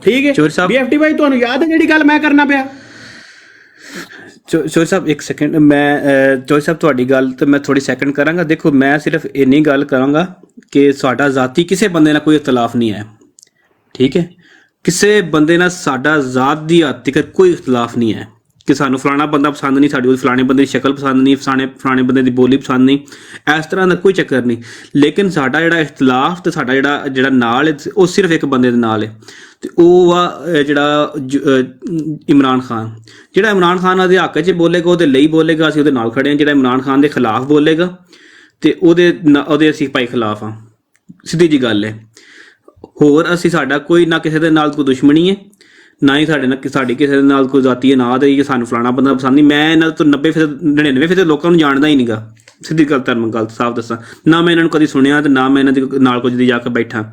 ਠੀਕ ਹੈ ਚੋਰ ਸਾਹਿਬ BFT ਭਾਈ ਤੁਹਾਨੂੰ ਯਾਦ ਹੈ ਜਿਹੜੀ ਗੱਲ ਮੈਂ ਕਰਨਾ ਪਿਆ? ਚੋਰ ਸਾਹਿਬ ਇੱਕ ਸੈਕਿੰਡ, ਮੈਂ ਚੋਰ ਸਾਹਿਬ ਤੁਹਾਡੀ ਗੱਲ ਤੇ ਮੈਂ ਥੋੜੀ ਸੈਕਿੰਡ ਕਰਾਂਗਾ। ਦੇਖੋ ਮੈਂ ਸਿਰਫ ਇੰਨੀ ਗੱਲ ਕਰਾਂਗਾ ਕਿ ਸਾਡਾ ਜ਼ਾਤੀ ਕਿਸੇ ਬੰਦੇ ਨਾਲ ਕੋਈ ਇਖਤਲਾਫ ਨਹੀਂ ਹੈ, ਠੀਕ ਹੈ? ਕਿਸੇ ਬੰਦੇ ਨਾਲ ਸਾਡਾ ਜ਼ਾਤ ਦੀ ਹੱਦ ਤੱਕ ਕੋਈ ਇਖਤਲਾਫ ਨਹੀਂ ਹੈ ਕਿ ਸਾਨੂੰ ਫਲਾਣਾ ਬੰਦਾ ਪਸੰਦ ਨਹੀਂ, ਸਾਡੀ ਫਲਾਣੇ ਬੰਦੇ ਦੀ ਸ਼ਕਲ ਪਸੰਦ ਨਹੀਂ, ਫਲਾਣੇ ਬੰਦੇ ਦੀ ਬੋਲੀ ਪਸੰਦ ਨਹੀਂ, ਇਸ ਤਰ੍ਹਾਂ ਦਾ ਕੋਈ ਚੱਕਰ ਨਹੀਂ। ਲੇਕਿਨ ਸਾਡਾ ਜਿਹੜਾ ਇਖਤਲਾਫ ਤੇ ਸਾਡਾ ਜਿਹੜਾ ਨਾਲ ਹੈ ਉਹ ਸਿਰਫ ਇੱਕ ਬੰਦੇ ਦੇ ਨਾਲ ਹੈ, ਤੇ ਉਹ ਆ ਜਿਹੜਾ ਇਮਰਾਨ ਖਾਨ। ਜਿਹੜਾ ਇਮਰਾਨ ਖਾਨ ਦੇ ਹੱਕ 'ਚ ਬੋਲੇਗਾ ਉਹਦੇ ਲਈ ਬੋਲੇਗਾ, ਅਸੀਂ ਉਹਦੇ ਨਾਲ ਖੜੇ ਹਾਂ। ਜਿਹੜਾ ਇਮਰਾਨ ਖਾਨ ਦੇ ਖਿਲਾਫ ਬੋਲੇਗਾ ਤੇ ਉਹਦੇ ਅਸੀਂ ਭਾਈ ਖਿਲਾਫ ਹਾਂ, ਸਿੱਧੀ ਜੀ ਗੱਲ ਹੈ। ਹੋਰ ਅਸੀਂ ਸਾਡਾ ਕੋਈ ਨਾ ਕਿਸੇ ਦੇ ਨਾਲ ਕੋਈ ਦੁਸ਼ਮਣੀ ਹੈ, ਨਾ ਹੀ ਸਾਡੀ ਕਿਸੇ ਦੇ ਨਾਲ ਕੋਈ ਜ਼ਾਤੀ ਨਾ ਦੇ ਕਿ ਸਾਨੂੰ ਫਲਾਣਾ ਬੰਦਾ ਪਸੰਦ ਨਹੀਂ। ਮੈਂ ਇਹਨਾਂ ਤੋਂ 90% 99% ਲੋਕਾਂ ਨੂੰ ਜਾਣਦਾ ਹੀ ਨਹੀਂਗਾ, ਸਿੱਧੀ ਗੱਲ ਸਾਫ਼ ਦੱਸਾਂ। ਨਾ ਮੈਂ ਇਹਨਾਂ ਨੂੰ ਕਦੀ ਸੁਣਿਆ ਤੇ ਨਾ ਮੈਂ ਇਹਨਾਂ ਦੇ ਨਾਲ ਕੁਝ ਦੀ ਜਾ ਕੇ ਬੈਠਾ।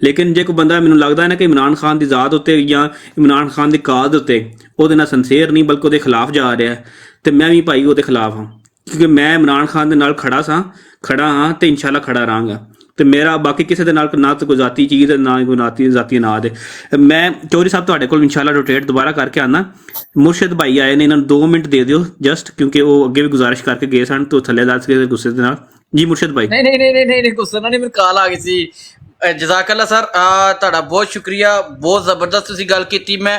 ਲੇਕਿਨ ਜੇ ਕੋਈ ਬੰਦਾ ਮੈਨੂੰ ਲੱਗਦਾ ਹੈ ਨਾ ਕਿ ਇਮਰਾਨ ਖਾਨ ਦੀ ਜ਼ਾਤ ਉੱਤੇ ਜਾਂ ਇਮਰਾਨ ਖਾਨ ਦੀ ਕਾਦ ਉੱਤੇ ਉਹਦੇ ਨਾਲ ਸੰਸੇਰ ਨਹੀਂ ਬਲਕਿ ਉਹਦੇ ਖਿਲਾਫ ਜਾ ਰਿਹਾ, ਤੇ ਮੈਂ ਵੀ ਭਾਈ ਉਹਦੇ ਖਿਲਾਫ ਹਾਂ, ਕਿਉਂਕਿ ਮੈਂ ਇਮਰਾਨ ਖਾਨ ਦੇ ਨਾਲ ਖੜਾ ਹਾਂ ਤੇ ਇਨਸ਼ਾਅੱਲਾ ਖੜਾ ਰਹਾਂਗਾ। ਤੇ ਮੇਰਾ ਬਾਕੀ ਕਿਸੇ ਦੇ ਨਾਲ ਨਾ ਤਾਂ ਕੋਈ ਜ਼ਾਤੀ ਚੀਜ਼ ਨਾ ਕੋਈ ਜ਼ਾਤੀ ਨਾ ਦੇ। ਮੈਂ ਚੌਧਰੀ ਸਾਹਿਬ ਤੁਹਾਡੇ ਕੋਲ ਇਨਸ਼ਾਅੱਲਾ ਰੋਟੇਟ ਦੁਬਾਰਾ ਕਰਕੇ ਆਉਣਾ। ਮੁਰਸ਼ਿਦ ਭਾਈ ਆਏ ਨੇ, ਇਹਨਾਂ ਨੂੰ 2 ਮਿੰਟ ਦੇ ਦਿਓ ਜਸਟ, ਕਿਉਂਕਿ ਉਹ ਅੱਗੇ ਵੀ ਗੁਜ਼ਾਰਿਸ਼ ਕਰਕੇ ਗਏ ਸਨ ਤੋਂ ਥੱਲੇ ਦੱਸ ਕੇ ਗੁੱਸੇ ਦੇ ਨਾਲ। ਜੀ ਮੁਰਸ਼ਿਦ ਭਾਈ। ਨਹੀਂ ਗੁੱਸਾ ਨਹੀਂ, ਮੈਨੂੰ ਕਾਲ ਆ ਗਈ ਸੀ। ਜਜ਼ਾਕੱਲਾ ਸਰ, ਤੁਹਾਡਾ ਬਹੁਤ ਸ਼ੁਕਰੀਆ, ਬਹੁਤ ਜ਼ਬਰਦਸਤ ਤੁਸੀਂ ਗੱਲ ਕੀਤੀ। ਮੈਂ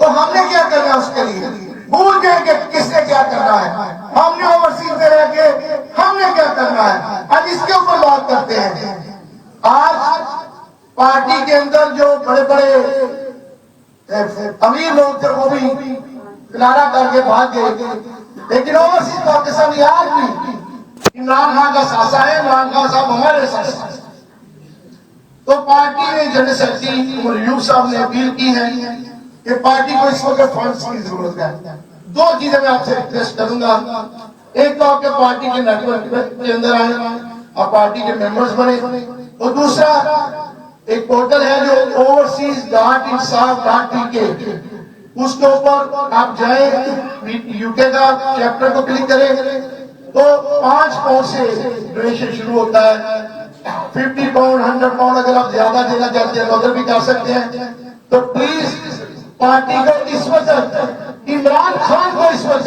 تو ہم نے کیا کرنا ہے اس کے لیے؟ بھول گئے کہ کس نے کیا کرنا ہے. ہم نے اوورسیز میں رہ کے ہم نے کیا کرنا ہے. آج اس کے اوپر بات کرتے ہیں. آج پارٹی کے اندر جو بڑے بڑے امیر لوگ تھے وہ بھی کنارہ کر کے بھاگ گئے, لیکن اوورسیز پاکستانی آج بھی عمران خان کا ساسا ہے. عمران خان صاحب ہمارے ساسا ہیں. تو پارٹی نے جنرل سیکرٹری عمر ایوب صاحب نے اپیل کی ہے کہ پارٹی کو اس وقت فنڈز کی ضرورت ہے. دو چیزیں میں آپ سے ریکویسٹ کروں گا. ایک تو آپ کے پارٹی کے نیٹ ورک کے اندر آئیں اور پارٹی کے ممبرز بنے, اور دوسرا ایک پورٹل ہے جو overseas.insaf.tk, اس کے اوپر آپ جائیں, یو کے کا چیپٹر کو کلک کریں تو 5 پاؤنڈ سے ڈونیشن شروع ہوتا ہے. 50 پاؤنڈ 100 پاؤنڈ اگر آپ زیادہ دینا چاہتے ہیں تو ادھر بھی کر سکتے ہیں. تو پلیز پارٹی کو اس وقت, عمران خان کو اس وقت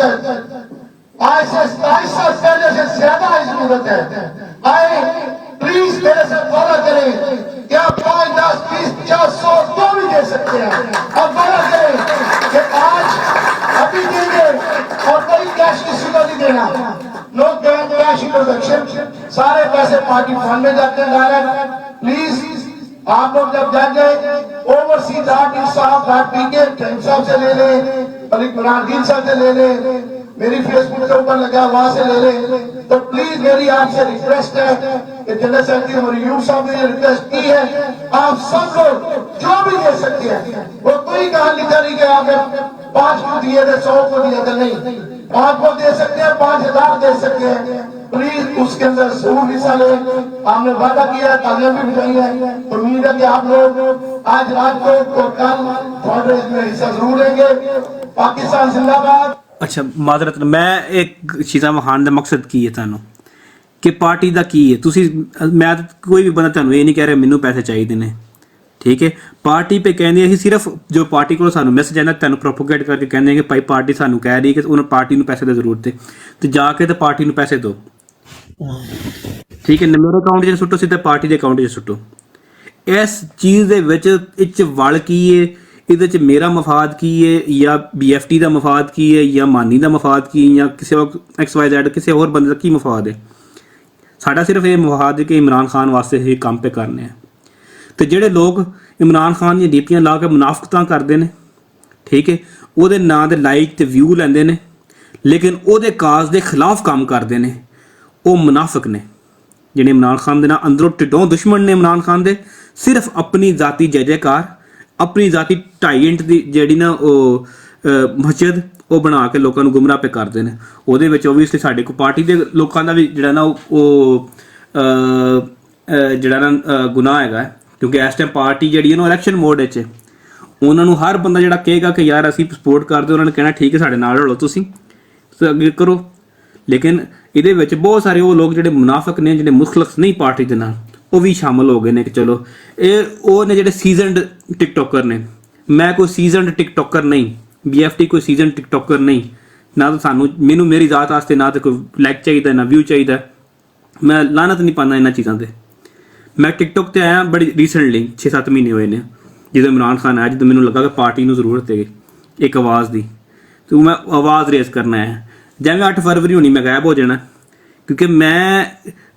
آج سے 27 سال پہلے سے زیادہ ضرورت ہے. آئے پلیز میرے سے وعدہ کریں کہ آپ 5 10 20 50 100 جو بھی دے سکتے ہیں. اب وعدہ کریں کہ آج ابھی دیں گے اور کوئی کیش کسی کو نہیں دینا. لوگ کہیں کیش انٹروڈکشن, سارے پیسے پارٹی فنڈ میں جاتے ہیں ڈائریکٹ. پلیز آپ لوگ جب جا جائیں overseas.insaf.tk صاحب سے لے لیں, علی قرآن صاحب سے لے لیں, میری فیس بک کے اوپر لگا وہاں سے لے لیں. تو پلیز میری آپ سے ریکویسٹ ہے کہ جنرل سیکرٹری عمر ایوب صاحب نے یہ ریکویسٹ کی ہے, آپ سب لوگ جو بھی دے سکتے ہیں, وہ کوئی کہا لکھا نہیں کہ آپ نے 5 کو دیے تھے 100 کو دیا تھا, نہیں, 5 کو دے سکتے ہیں, 5000 دے سکتے ہیں. پلیز اس کے اندر ضرور حصہ لیں. آپ نے وعدہ کیا ہے, تالیاں بھی بجائی ہیں. امید ہے کہ آپ لوگ آج رات کو اور کل فنڈ ریز میں حصہ ضرور لیں گے. پاکستان زندہ باد. ਅੱਛਾ ਮਾਦਰਤ ਮੈਂ ਇੱਕ ਚੀਜ਼ਾਂ ਵਿਖਾਉਣ ਦਾ ਮਕਸਦ ਕੀ ਹੈ ਤੁਹਾਨੂੰ ਕਿ ਪਾਰਟੀ ਦਾ ਕੀ ਹੈ. ਤੁਸੀਂ ਮੈਂ ਕੋਈ ਵੀ ਬੰਦਾ ਤੁਹਾਨੂੰ ਇਹ ਨਹੀਂ ਕਹਿ ਰਿਹਾ ਮੈਨੂੰ ਪੈਸੇ ਚਾਹੀਦੇ ਨੇ, ਠੀਕ ਹੈ. ਪਾਰਟੀ ਪੇ ਕਹਿੰਦੇ ਅਸੀਂ ਸਿਰਫ ਜੋ ਪਾਰਟੀ ਕੋਲ ਸਾਨੂੰ ਮੈਸੇਜ ਆਉਂਦਾ ਤੁਹਾਨੂੰ ਪ੍ਰੋਪੋਗੇਟ ਕਰਕੇ ਕਹਿੰਦੇ ਕਿ ਭਾਈ ਪਾਰਟੀ ਸਾਨੂੰ ਕਹਿ ਰਹੀ ਹੈ ਕਿ ਉਹਨਾਂ ਪਾਰਟੀ ਨੂੰ ਪੈਸੇ ਦੀ ਜ਼ਰੂਰਤ ਹੈ, ਤੇ ਜਾ ਕੇ ਤੇ ਪਾਰਟੀ ਨੂੰ ਪੈਸੇ ਦਿਓ, ਠੀਕ ਹੈ. ਮੇਰੇ ਅਕਾਊਂਟ 'ਚ ਸੁੱਟੋ, ਸਿੱਧਾ ਪਾਰਟੀ ਦੇ ਅਕਾਊਂਟ 'ਚ ਸੁੱਟੋ. ਇਸ ਚੀਜ਼ ਦੇ ਵਿੱਚ ਇਹ 'ਚ ਵਲ ਕੀ ਹੈ, ਇਹਦੇ 'ਚ ਮੇਰਾ ਮਫਾਦ ਕੀ ਹੈ ਜਾਂ BFT ਦਾ ਮਫਾਦ ਕੀ ਹੈ ਜਾਂ ਮਾਨੀ ਦਾ ਮਫਾਦ ਕੀ ਜਾਂ ਕਿਸੇ XYZ ਕਿਸੇ ਹੋਰ ਬੰਦੇ ਦਾ ਕੀ ਮਫਾਦ ਹੈ. ਸਾਡਾ ਸਿਰਫ ਇਹ ਮਫਾਦ ਹੈ ਕਿ ਇਮਰਾਨ ਖਾਨ ਵਾਸਤੇ ਇਹ ਕੰਮ ਪੇ ਕਰਨੇ ਆ. ਤੇ ਜਿਹੜੇ ਲੋਕ ਇਮਰਾਨ ਖਾਨ ਦੀਆਂ ਡੀਪੀਆਂ ਲਾ ਕੇ ਮੁਨਾਫਕਤਾਂ ਕਰਦੇ ਨੇ, ਠੀਕ ਹੈ, ਉਹਦੇ ਨਾਂ ਦੇ ਲਾਈਕ ਤੇ ਵਿਊ ਲੈਂਦੇ ਨੇ, ਲੇਕਿਨ ਉਹਦੇ ਕਾਜ਼ ਦੇ ਖਿਲਾਫ ਕੰਮ ਕਰਦੇ ਨੇ, ਉਹ ਮੁਨਾਫਕ ਨੇ. ਜਿਹੜੇ ਇਮਰਾਨ ਖਾਨ ਦੇ ਨਾਲ ਅੰਦਰੋਂ ਢਿੱਡੋਂ ਦੁਸ਼ਮਣ ਨੇ ਇਮਰਾਨ ਖਾਨ ਦੇ, ਸਿਰਫ ਆਪਣੀ ਜ਼ਾਤੀ ਜੈਕਾਰ, ਆਪਣੀ ਜ਼ਾਤੀ 2.5 ਇੰਚ ਦੀ ਜਿਹੜੀ ਨਾ ਉਹ ਮਸਜਿਦ ਉਹ ਬਣਾ ਕੇ ਲੋਕਾਂ ਨੂੰ ਗੁੰਮਰਾਹ ਪੇ ਕਰਦੇ ਨੇ. ਉਹਦੇ ਵਿੱਚ ਓਬਵੀਅਸਲੀ ਸਾਡੇ ਕੋ ਪਾਰਟੀ ਦੇ ਲੋਕਾਂ ਦਾ ਵੀ ਜਿਹੜਾ ਨਾ ਉਹ ਜਿਹੜਾ ਨਾ ਗੁਨਾਹ ਹੈਗਾ, ਕਿਉਂਕਿ ਇਸ ਟਾਈਮ ਪਾਰਟੀ ਜਿਹੜੀ ਹੈ ਨਾ ਇਲੈਕਸ਼ਨ ਮੋਡ ਵਿੱਚ, ਉਹਨਾਂ ਨੂੰ ਹਰ ਬੰਦਾ ਜਿਹੜਾ ਕਹੇਗਾ ਕਿ ਯਾਰ ਅਸੀਂ ਸਪੋਰਟ ਕਰਦੇ, ਉਹਨਾਂ ਨੇ ਕਹਿਣਾ ਠੀਕ ਹੈ ਸਾਡੇ ਨਾਲ ਰਲੋ, ਤੁਸੀਂ ਅੱਗੇ ਕਰੋ. ਲੇਕਿਨ ਇਹਦੇ ਵਿੱਚ ਬਹੁਤ ਸਾਰੇ ਉਹ ਲੋਕ ਜਿਹੜੇ ਮੁਨਾਫਕ ਨੇ, ਜਿਹੜੇ ਮੁਖਲਸ ਨਹੀਂ ਪਾਰਟੀ ਦੇ ਨਾਲ, ਉਹ ਵੀ ਸ਼ਾਮਲ ਹੋ ਗਏ ਨੇ ਕਿ ਚਲੋ ਇਹ ਉਹ ਨੇ ਜਿਹੜੇ ਸੀਜ਼ਨਡ ਟਿਕਟੋਕਰ ਨੇ. ਮੈਂ ਕੋਈ ਸੀਜ਼ਨਡ ਟਿਕਟੋਕਰ ਨਹੀਂ, BFT ਕੋਈ ਸੀਜ਼ਨ ਟਿਕਟੋਕਰ ਨਹੀਂ. ਨਾ ਤਾਂ ਸਾਨੂੰ ਮੈਨੂੰ ਮੇਰੀ ਜ਼ਾਤ ਵਾਸਤੇ ਨਾ ਤਾਂ ਕੋਈ ਲਾਈਕ ਚਾਹੀਦਾ ਨਾ ਵਿਊ ਚਾਹੀਦਾ. ਮੈਂ ਲਾਨਤ ਨਹੀਂ ਪਾਉਂਦਾ ਇਹਨਾਂ ਚੀਜ਼ਾਂ 'ਤੇ. ਮੈਂ ਟਿਕਟੋਕ 'ਤੇ ਆਇਆ ਬੜੀ ਰੀਸੈਂਟਲੀ 6-7 ਮਹੀਨੇ ਹੋਏ ਨੇ, ਜਦੋਂ ਇਮਰਾਨ ਖਾਨ ਆਇਆ, ਜਦੋਂ ਮੈਨੂੰ ਲੱਗਾ ਕਿ ਪਾਰਟੀ ਨੂੰ ਜ਼ਰੂਰਤ ਹੈ ਇੱਕ ਆਵਾਜ਼ ਦੀ, ਅਤੇ ਮੈਂ ਆਵਾਜ਼ ਰੇਜ਼ ਕਰਨਾ ਹੈ. ਜਿਵੇਂ 8 ਫਰਵਰੀ ਹੋਣੀ ਮੈਂ ਗਾਇਬ ਹੋ ਜਾਣਾ, ਕਿਉਂਕਿ ਮੈਂ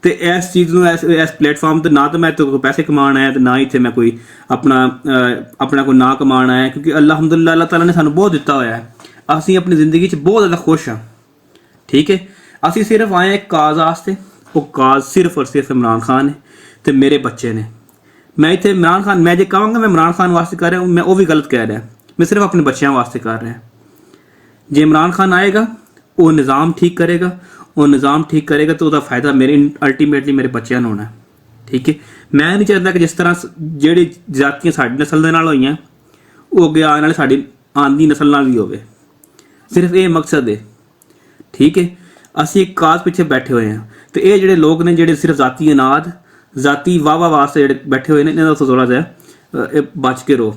ਤੇ ਇਸ ਚੀਜ਼ ਨੂੰ ਇਸ ਪਲੇਟਫਾਰਮ 'ਤੇ ਨਾ ਤਾਂ ਮੈਂ ਕੋਈ ਪੈਸੇ ਕਮਾਉਣ ਆਇਆ ਅਤੇ ਨਾ ਇੱਥੇ ਮੈਂ ਕੋਈ ਆਪਣਾ ਕੋਈ ਨਾਂ ਕਮਾਉਣ ਆਇਆ, ਕਿਉਂਕਿ ਅਲਹਮਦੁਲਿਲਾ ਅੱਲਾਹ ਤਾਲਾ ਨੇ ਸਾਨੂੰ ਬਹੁਤ ਦਿੱਤਾ ਹੋਇਆ ਹੈ. ਅਸੀਂ ਆਪਣੀ ਜ਼ਿੰਦਗੀ 'ਚ ਬਹੁਤ ਜ਼ਿਆਦਾ ਖੁਸ਼ ਹਾਂ, ਠੀਕ ਹੈ. ਅਸੀਂ ਸਿਰਫ ਆਏ ਇੱਕ ਕਾਜ਼ ਵਾਸਤੇ, ਉਹ ਕਾਜ਼ ਸਿਰਫ ਔਰ ਸਿਰਫ ਇਮਰਾਨ ਖਾਨ ਹੈ ਅਤੇ ਮੇਰੇ ਬੱਚੇ ਨੇ. ਮੈਂ ਇੱਥੇ ਇਮਰਾਨ ਖਾਨ, ਮੈਂ ਜੇ ਕਹਾਂਗਾ ਮੈਂ ਇਮਰਾਨ ਖਾਨ ਵਾਸਤੇ ਕਰ ਰਿਹਾ, ਮੈਂ ਉਹ ਵੀ ਗਲਤ ਕਹਿ ਰਿਹਾ. ਮੈਂ ਸਿਰਫ ਆਪਣੇ ਬੱਚਿਆਂ ਵਾਸਤੇ ਕਰ ਰਿਹਾ. ਜੇ ਇਮਰਾਨ ਖਾਨ ਆਏਗਾ, ਉਹ ਨਿਜ਼ਾਮ ਠੀਕ ਕਰੇਗਾ, ਉਹ ਨਿਜ਼ਾਮ ਠੀਕ ਕਰੇਗਾ ਤਾਂ ਉਹਦਾ ਫਾਇਦਾ ਮੇਰੇ ਅਲਟੀਮੇਟਲੀ ਮੇਰੇ ਬੱਚਿਆਂ ਨੂੰ ਹੋਣਾ, ਠੀਕ ਹੈ. ਮੈਂ ਨਹੀਂ ਚਾਹੁੰਦਾ ਕਿ ਜਿਸ ਤਰ੍ਹਾਂ ਜਿਹੜੀ ਜਾਤੀਆਂ ਸਾਡੀ ਨਸਲ ਦੇ ਨਾਲ ਹੋਈਆਂ, ਉਹ ਅੱਗੇ ਆਉਣ ਵਾਲੇ ਸਾਡੀ ਆਉਂਦੀ ਨਸਲ ਨਾਲ ਵੀ ਹੋਵੇ. ਸਿਰਫ ਇਹ ਮਕਸਦ ਹੈ, ਠੀਕ ਹੈ. ਅਸੀਂ ਇੱਕ ਕਾਜ਼ ਪਿੱਛੇ ਬੈਠੇ ਹੋਏ ਹਾਂ, ਅਤੇ ਇਹ ਜਿਹੜੇ ਲੋਕ ਨੇ ਜਿਹੜੇ ਸਿਰਫ ਜ਼ਾਤੀ ਅਨਾਦ, ਜ਼ਾਤੀ ਵਾਹ ਵਾਸਤੇ ਜਿਹੜੇ ਬੈਠੇ ਹੋਏ ਨੇ, ਇਹਨਾਂ ਤੋਂ ਥੋੜਾ ਜਿਹਾ ਇਹ ਬਚ ਕੇ ਰਹੋ,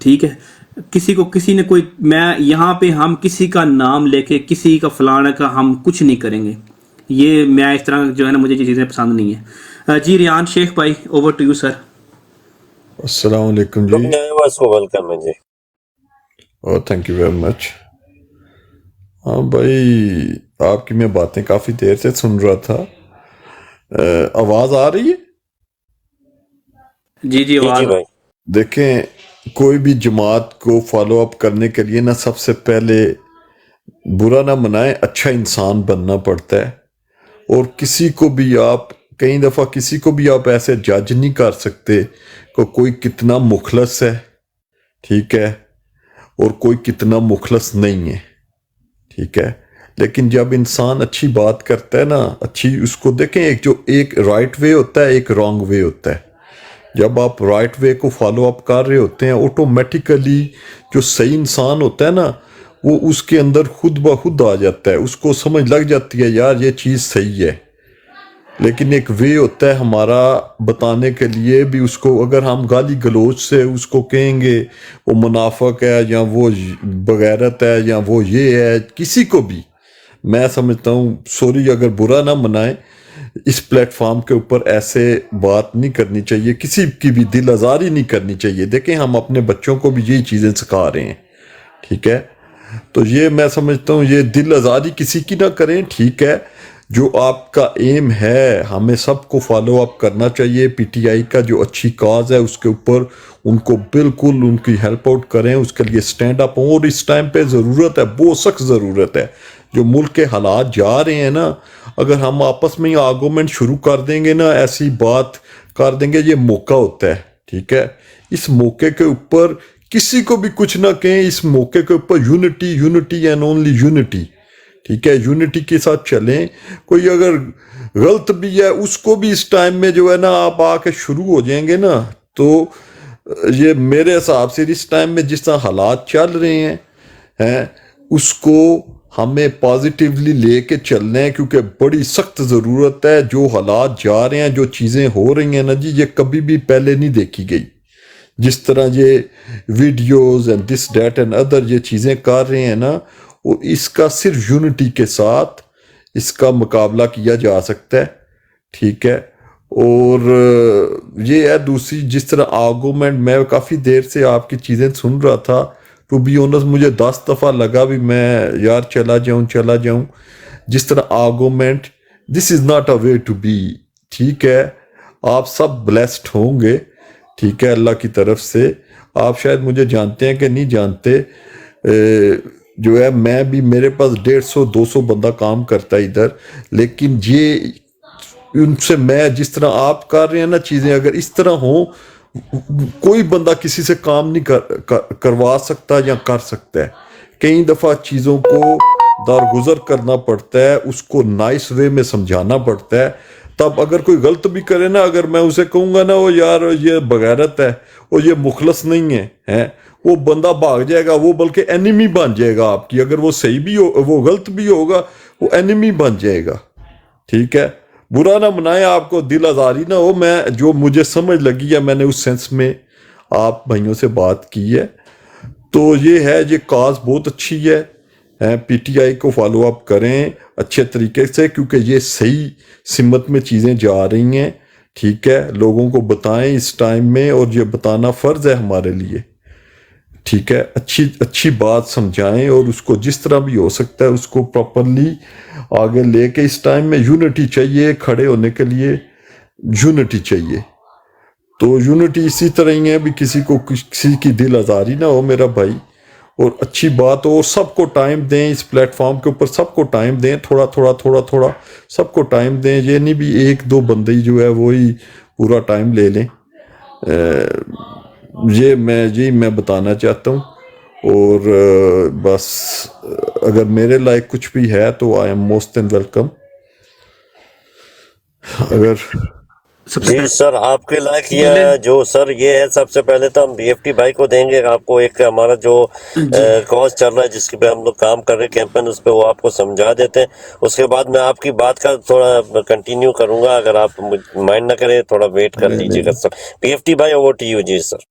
ٹھیک ہے، کسی کو کسی نے کوئی، میں یہاں پہ ہم کسی کا نام لے کے کسی کا فلانا کا ہم کچھ نہیں کریں گے، یہ میں اس طرح جو ہے نا مجھے یہ چیزیں پسند نہیں ہیں۔ جی ریان شیخ بھائی، اوور ٹو یو سر۔ السلام علیکم جی، بس کو ویلکم ہے جی۔ اور تھینک یو ویری مچ۔ ہاں بھائی، آپ کی میں باتیں کافی دیر سے سن رہا تھا، آواز آ رہی ہے؟ جی جی آواز۔ بھائی، دیکھیں، کوئی بھی جماعت کو فالو اپ کرنے کے لیے نا سب سے پہلے برا نہ منائیں، اچھا انسان بننا پڑتا ہے، اور کسی کو بھی آپ کئی دفعہ کسی کو بھی آپ ایسے جج نہیں کر سکتے کہ کوئی کتنا مخلص ہے، ٹھیک ہے، اور کوئی کتنا مخلص نہیں ہے، ٹھیک ہے۔ لیکن جب انسان اچھی بات کرتا ہے نا، اچھی، اس کو دیکھیں، ایک رائٹ وے ہوتا ہے، ایک رانگ وے ہوتا ہے۔ جب آپ رائٹ وے کو فالو اپ کر رہے ہوتے ہیں، آٹومیٹیکلی جو صحیح انسان ہوتا ہے نا، وہ اس کے اندر خود بخود آ جاتا ہے، اس کو سمجھ لگ جاتی ہے یار یہ چیز صحیح ہے۔ لیکن ایک وے ہوتا ہے ہمارا بتانے کے لیے بھی، اس کو اگر ہم گالی گلوچ سے اس کو کہیں گے وہ منافق ہے، یا وہ بغیرت ہے، یا وہ یہ ہے، کسی کو بھی میں سمجھتا ہوں، سوری اگر برا نہ منائیں، اس پلیٹ فارم کے اوپر ایسے بات نہیں کرنی چاہیے، کسی کی بھی دل آزاری نہیں کرنی چاہیے۔ دیکھیں، ہم اپنے بچوں کو بھی یہی چیزیں سکھا رہے ہیں، ٹھیک ہے۔ تو یہ میں سمجھتا ہوں، یہ دل آزاری کسی کی نہ کریں، ٹھیک ہے۔ جو آپ کا ایم ہے، ہمیں سب کو فالو اپ کرنا چاہیے۔ پی ٹی آئی کا جو اچھی کاز ہے اس کے اوپر ان کو بالکل ان کی ہیلپ آؤٹ کریں، اس کے لیے سٹینڈ اپ ہوں، اور اس ٹائم پہ ضرورت ہے، بہت سخت ضرورت ہے۔ جو ملک کے حالات جا رہے ہیں نا، اگر ہم آپس میں آرگومنٹ شروع کر دیں گے نا، ایسی بات کر دیں گے، یہ موقع ہوتا ہے، ٹھیک ہے۔ اس موقع کے اوپر کسی کو بھی کچھ نہ کہیں، اس موقع کے اوپر unity, unity and only unity, ٹھیک ہے، یونٹی کے ساتھ چلیں۔ کوئی اگر غلط بھی ہے اس کو بھی اس ٹائم میں جو ہے نا آپ آ کے شروع ہو جائیں گے نا، تو یہ میرے حساب سے اس ٹائم میں جس طرح حالات چل رہے ہیں اس کو ہمیں پازیٹیولی لے کے چلنا ہے، کیونکہ بڑی سخت ضرورت ہے۔ جو حالات جا رہے ہیں، جو چیزیں ہو رہی ہیں نا جی، یہ کبھی بھی پہلے نہیں دیکھی گئی۔ جس طرح یہ videos and this that and other یہ چیزیں کر رہے ہیں نا، وہ اس کا صرف یونٹی کے ساتھ اس کا مقابلہ کیا جا سکتا ہے، ٹھیک ہے۔ اور یہ ہے دوسری، جس طرح آرگومنٹ، میں کافی دیر سے آپ کی چیزیں سن رہا تھا، ٹو بی آنسٹ مجھے 10 دفعہ لگا بھی میں یار چلا جاؤں۔ جس طرح argument, this is not a way to be, ٹھیک ہے۔ آپ سب بلیسڈ ہوں گے، ٹھیک ہے، اللہ کی طرف سے۔ آپ شاید مجھے جانتے ہیں کہ نہیں جانتے، جو ہے میں بھی، میرے پاس 150-200 بندہ کام کرتا ہے ادھر، لیکن یہ ان سے میں جس طرح آپ کر رہے ہیں نا چیزیں، اگر اس طرح ہوں، کوئی بندہ کسی سے کام نہیں کروا سکتا یا کر سکتا ہے۔ کئی دفعہ چیزوں کو درگزر کرنا پڑتا ہے، اس کو نائس وے میں سمجھانا پڑتا ہے۔ تب اگر کوئی غلط بھی کرے نا، اگر میں اسے کہوں گا نا وہ یار یہ بغیرت ہے، وہ یہ مخلص نہیں ہے، وہ بندہ بھاگ جائے گا، وہ بلکہ اینیمی بن جائے گا آپ کی۔ اگر وہ صحیح بھی ہو، وہ غلط بھی ہوگا، وہ اینیمی بن جائے گا، ٹھیک ہے۔ برا نہ منائیں، آپ کو دل آزاری نہ ہو۔ میں جو مجھے سمجھ لگی ہے، میں نے اس سینس میں آپ بھائیوں سے بات کی ہے۔ تو یہ ہے، یہ کاز بہت اچھی ہے، پی ٹی آئی کو فالو اپ کریں اچھے طریقے سے، کیونکہ یہ صحیح سمت میں چیزیں جا رہی ہیں، ٹھیک ہے۔ لوگوں کو بتائیں اس ٹائم میں، اور یہ بتانا فرض ہے ہمارے لیے، ٹھیک ہے۔ اچھی بات سمجھائیں، اور اس کو جس طرح بھی ہو سکتا ہے اس کو پراپرلی آگے لے کے۔ اس ٹائم میں یونٹی چاہیے، کھڑے ہونے کے لیے یونٹی چاہیے۔ تو یونٹی اسی طرح ہی ہے بھی، کسی کو کسی کی دل آزاری نہ ہو میرا بھائی، اور اچھی بات ہو۔ سب کو ٹائم دیں، اس پلیٹ فارم کے اوپر سب کو ٹائم دیں، تھوڑا تھوڑا سب کو ٹائم دیں۔ یہ نہیں بھی 1-2 بندے جو ہے وہی پورا ٹائم لے لیں۔ یہی میں بتانا چاہتا ہوں۔ اور بس اگر میرے لائق کچھ بھی ہے تو I am most and welcome. اگر جی سر، آپ کے لائق یہ جو سر یہ ہے، سب سے پہلے تو ہم بی ایف ٹی بھائی کو دیں گے آپ کو ایک ہمارا جو کاز چل رہا ہے جس پہ ہم لوگ کام کر رہے ہیں کیمپین، اس پہ وہ آپ کو سمجھا دیتے ہیں۔ اس کے بعد میں آپ کی بات کا تھوڑا کنٹینیو کروں گا، اگر آپ مائنڈ نہ کریں، تھوڑا ویٹ کر لیجیے گا سر۔ بی ایف ٹی بھائی اوور ٹو یو۔ جی سر۔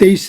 23,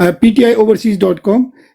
PTIoverseas.com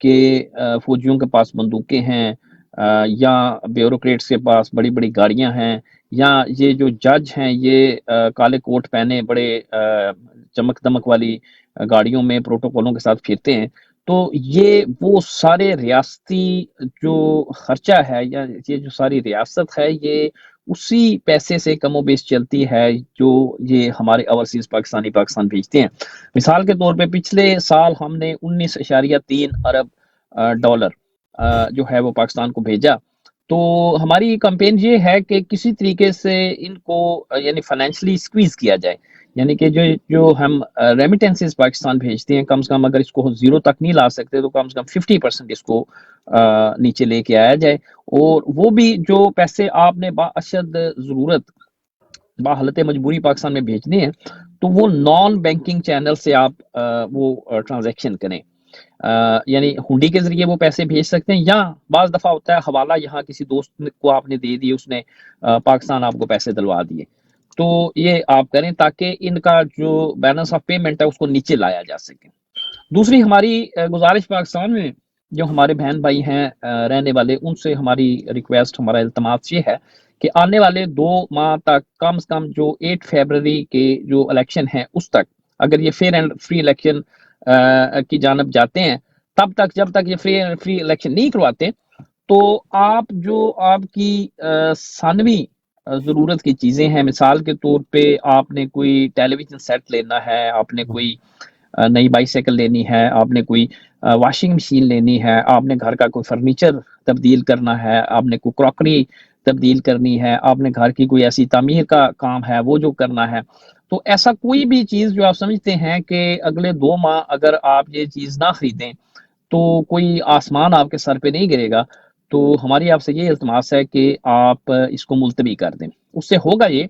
کہ فوجیوں کے پاس بندوقیں ہیں یا بیوروکریٹس کے پاس بڑی بڑی گاڑیاں ہیں، یا یہ جو جج ہیں یہ کالے کوٹ پہنے بڑے چمک دمک والی گاڑیوں میں پروٹوکولوں کے ساتھ پھرتے ہیں، تو یہ وہ سارے ریاستی جو خرچہ ہے یا یہ جو ساری ریاست ہے یہ اسی پیسے سے کم و بیش چلتی ہے جو یہ ہمارے اوورسیز پاکستان بھیجتے ہیں۔ مثال کے طور پہ پچھلے سال ہم نے 19.3 ارب ڈالر جو ہے وہ پاکستان کو بھیجا، تو ہماری کمپین یہ ہے کہ کسی طریقے سے ان کو یعنی فائنینشلی سکویز کیا جائے، یعنی کہ جو ہم ریمیٹنسز پاکستان بھیجتے ہیں کم سے کم اگر اس کو زیرو تک نہیں لا سکتے تو کم سے کم 50% اس کو نیچے لے کے آیا جائے، اور وہ بھی جو پیسے آپ نے باشد ضرورت باحالت مجبوری پاکستان میں بھیجنے ہیں تو وہ نان بینکنگ چینل سے آپ وہ ٹرانزیکشن کریں، یعنی ہنڈی کے ذریعے وہ پیسے بھیج سکتے ہیں، یا بعض دفعہ ہوتا ہے حوالہ یہاں کسی دوست کو آپ نے دے دیے، اس نے پاکستان آپ کو پیسے دلوا دیے، تو یہ آپ کریں تاکہ ان کا جو بیلنس آف پیمنٹ ہے اس کو نیچے لایا جا سکے۔ دوسری ہماری گزارش پاکستان میں جو ہمارے بہن بھائی ہیں رہنے والے، ان سے ہماری ریکویسٹ، ہمارا التماس یہ ہے کہ آنے والے 2 ماہ تک کم سے کم جو 8 فیبروری کے جو الیکشن ہیں اس تک اگر یہ فیئر اینڈ فری الیکشن کی جانب جاتے ہیں، تب تک جب تک یہ فیئر اینڈ فری الیکشن نہیں کرواتے تو آپ کی ثانوی ضرورت کی چیزیں ہیں، مثال کے طور پہ آپ نے کوئی ٹیلی ویژن سیٹ لینا ہے، آپ نے کوئی نئی بائیسیکل لینی ہے، آپ نے کوئی واشنگ مشین لینی ہے، آپ نے گھر کا کوئی فرنیچر تبدیل کرنا ہے، آپ نے کوئی کراکری تبدیل کرنی ہے، آپ نے گھر کی کوئی ایسی تعمیر کا کام ہے وہ جو کرنا ہے، تو ایسا کوئی بھی چیز جو آپ سمجھتے ہیں کہ اگلے 2 ماہ اگر آپ یہ چیز نہ خریدیں تو کوئی آسمان آپ کے سر پہ نہیں گرے گا، تو ہماری آپ سے یہ التماس ہے کہ آپ اس کو ملتوی کر دیں۔ اس سے ہوگا یہ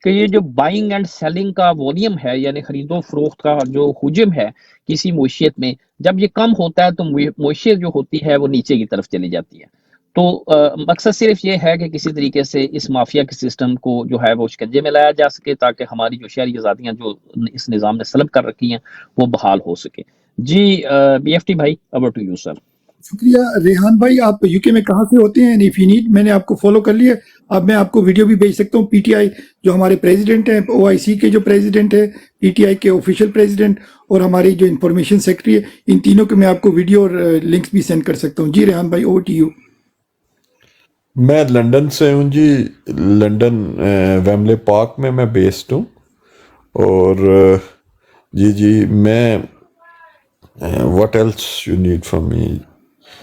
کہ یہ جو بائنگ اینڈ سیلنگ کا ولیوم ہے، یعنی خرید و فروخت کا جو حجم ہے کسی معیشت میں، جب یہ کم ہوتا ہے تو معیشت جو ہوتی ہے وہ نیچے کی طرف چلی جاتی ہے۔ تو مقصد صرف یہ ہے کہ کسی طریقے سے اس مافیا کے سسٹم کو جو ہے وہ شکنجے میں لایا جا سکے تاکہ ہماری جو شہری آزادیاں جو اس نظام نے سلب کر رکھی ہیں وہ بحال ہو سکے۔ جی بی ایف ٹی بھائی، اوور ٹو یو سر۔ شکریہ ریحان بھائی، آپ یو کے میں کہاں سے ہوتے ہیں؟ اف یو نیڈ، میں نے آپ کو فالو کر لیا، اب میں آپ کو ویڈیو بھی بھیج سکتا ہوں۔ پی ٹی آئی جو ہمارے پریزیڈنٹ ہیں، او آئی سی کے جو پریزیڈنٹ ہے، پی ٹی آئی کے آفیشیل پریزیڈنٹ اور ہماری جو انفارمیشن سیکرٹری ہے، ان تینوں کے میں آپ کو ویڈیو اور لنکس بھی سینڈ کر سکتا ہوں۔ جی ریحان بھائی، اوور ٹو یو۔ میں لنڈن سے ہوں جی، لنڈن ویملے پارک میں بیسڈ ہوں، اور جی میں what else you need from me?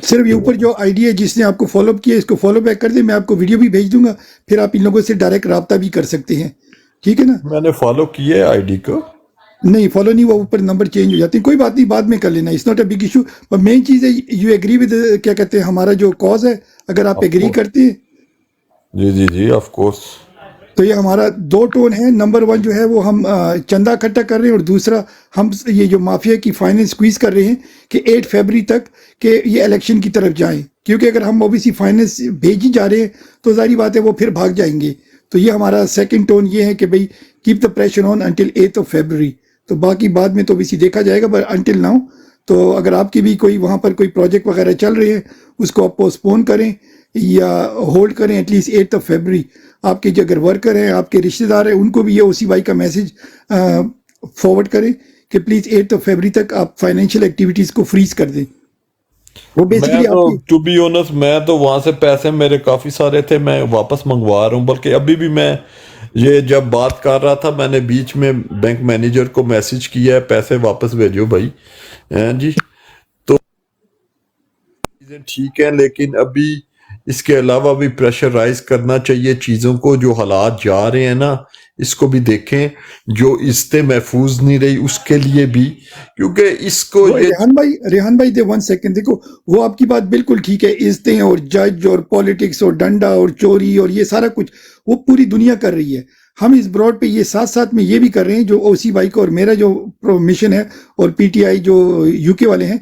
صرف یہ اوپر جو آئی ڈی ہے جس نے آپ کو فالو اپ کیا اس کو فالو بیک کر دیں، میں آپ کو ویڈیو بھی بھیج دوں گا، پھر آپ ان لوگوں سے ڈائریکٹ رابطہ بھی کر سکتے ہیں، ٹھیک ہے نا؟ میں نے فالو کیا ہے آئی ڈی کو۔ نہیں فالو نہیں ہوا، اوپر نمبر چینج ہو جاتے ہیں، کوئی بات نہیں، بعد میں کر لینا، it's not a big issue, پر مین چیز ہے یو ایگری ود کیا کہتے ہیں ہمارا جو کاز ہے، اگر آپ ایگری کرتے ہیں جی آف کورس۔ تو یہ ہمارا 2 ٹون ہے۔ نمبر 1 جو ہے وہ ہم چندہ اکٹھا کر رہے ہیں، اور دوسرا ہم یہ جو مافیا کی فائنینس سکویز کر رہے ہیں کہ 8 فیبری تک کہ یہ الیکشن کی طرف جائیں، کیونکہ اگر ہم اوبیسی فائنینس بھیجی جا رہے ہیں تو ظاہری بات ہے وہ پھر بھاگ جائیں گے۔ تو یہ ہمارا سیکنڈ ٹون یہ ہے کہ بھئی keep the pressure on until 8 فیبری، تو باقی بعد میں تو اوبیسی دیکھا جائے گا، بٹ انٹل ناؤ تو اگر آپ کی بھی کوئی وہاں پر کوئی پروجیکٹ وغیرہ چل رہے ہیں اس کو آپ پوسٹ پون کریں یا ہولڈ کریں ایٹ لیسٹ 8 فیبری۔ آپ کے جو اگر ورکر ہیں، آپ کے رشتہ دار ہیں، ان کو بھی یہ او سی وائی کا میسج فارورڈ کریں کہ پلیز 8 فیبری تک آپ فائنینشیل ایکٹیویٹیز کو فریز کر دیں۔ وہ بیسیکلی آپ کی ٹو بی آنسٹ میں تو وہاں سے پیسے میرے کافی سارے تھے، میں واپس منگوا رہا ہوں، بلکہ ابھی بھی میں یہ جب بات کر رہا تھا میں نے بیچ میں بینک مینیجر کو میسج کیا ہے پیسے واپس بھیجو بھائی جی، تو چیزیں ٹھیک ہیں، لیکن ابھی اس کے علاوہ بھی پریشر رائز کرنا چاہیے چیزوں کو، جو حالات جا رہے ہیں نا اس کو بھی دیکھیں، جو عزتیں محفوظ نہیں رہی اس کے لیے بھی، کیونکہ اس کو ریحان بھائی دے 1 سیکنڈ، دیکھو وہ آپ کی بات بالکل ٹھیک ہے، عزتیں اور جج اور پالیٹکس اور ڈنڈا اور چوری اور یہ سارا کچھ وہ پوری دنیا کر رہی ہے، ہم اس براڈ پہ یہ ساتھ ساتھ میں یہ بھی کر رہے ہیں، جو او سی وائی کو اور میرا جو مشن ہے اور پی ٹی آئی جو یو کے والے ہیں،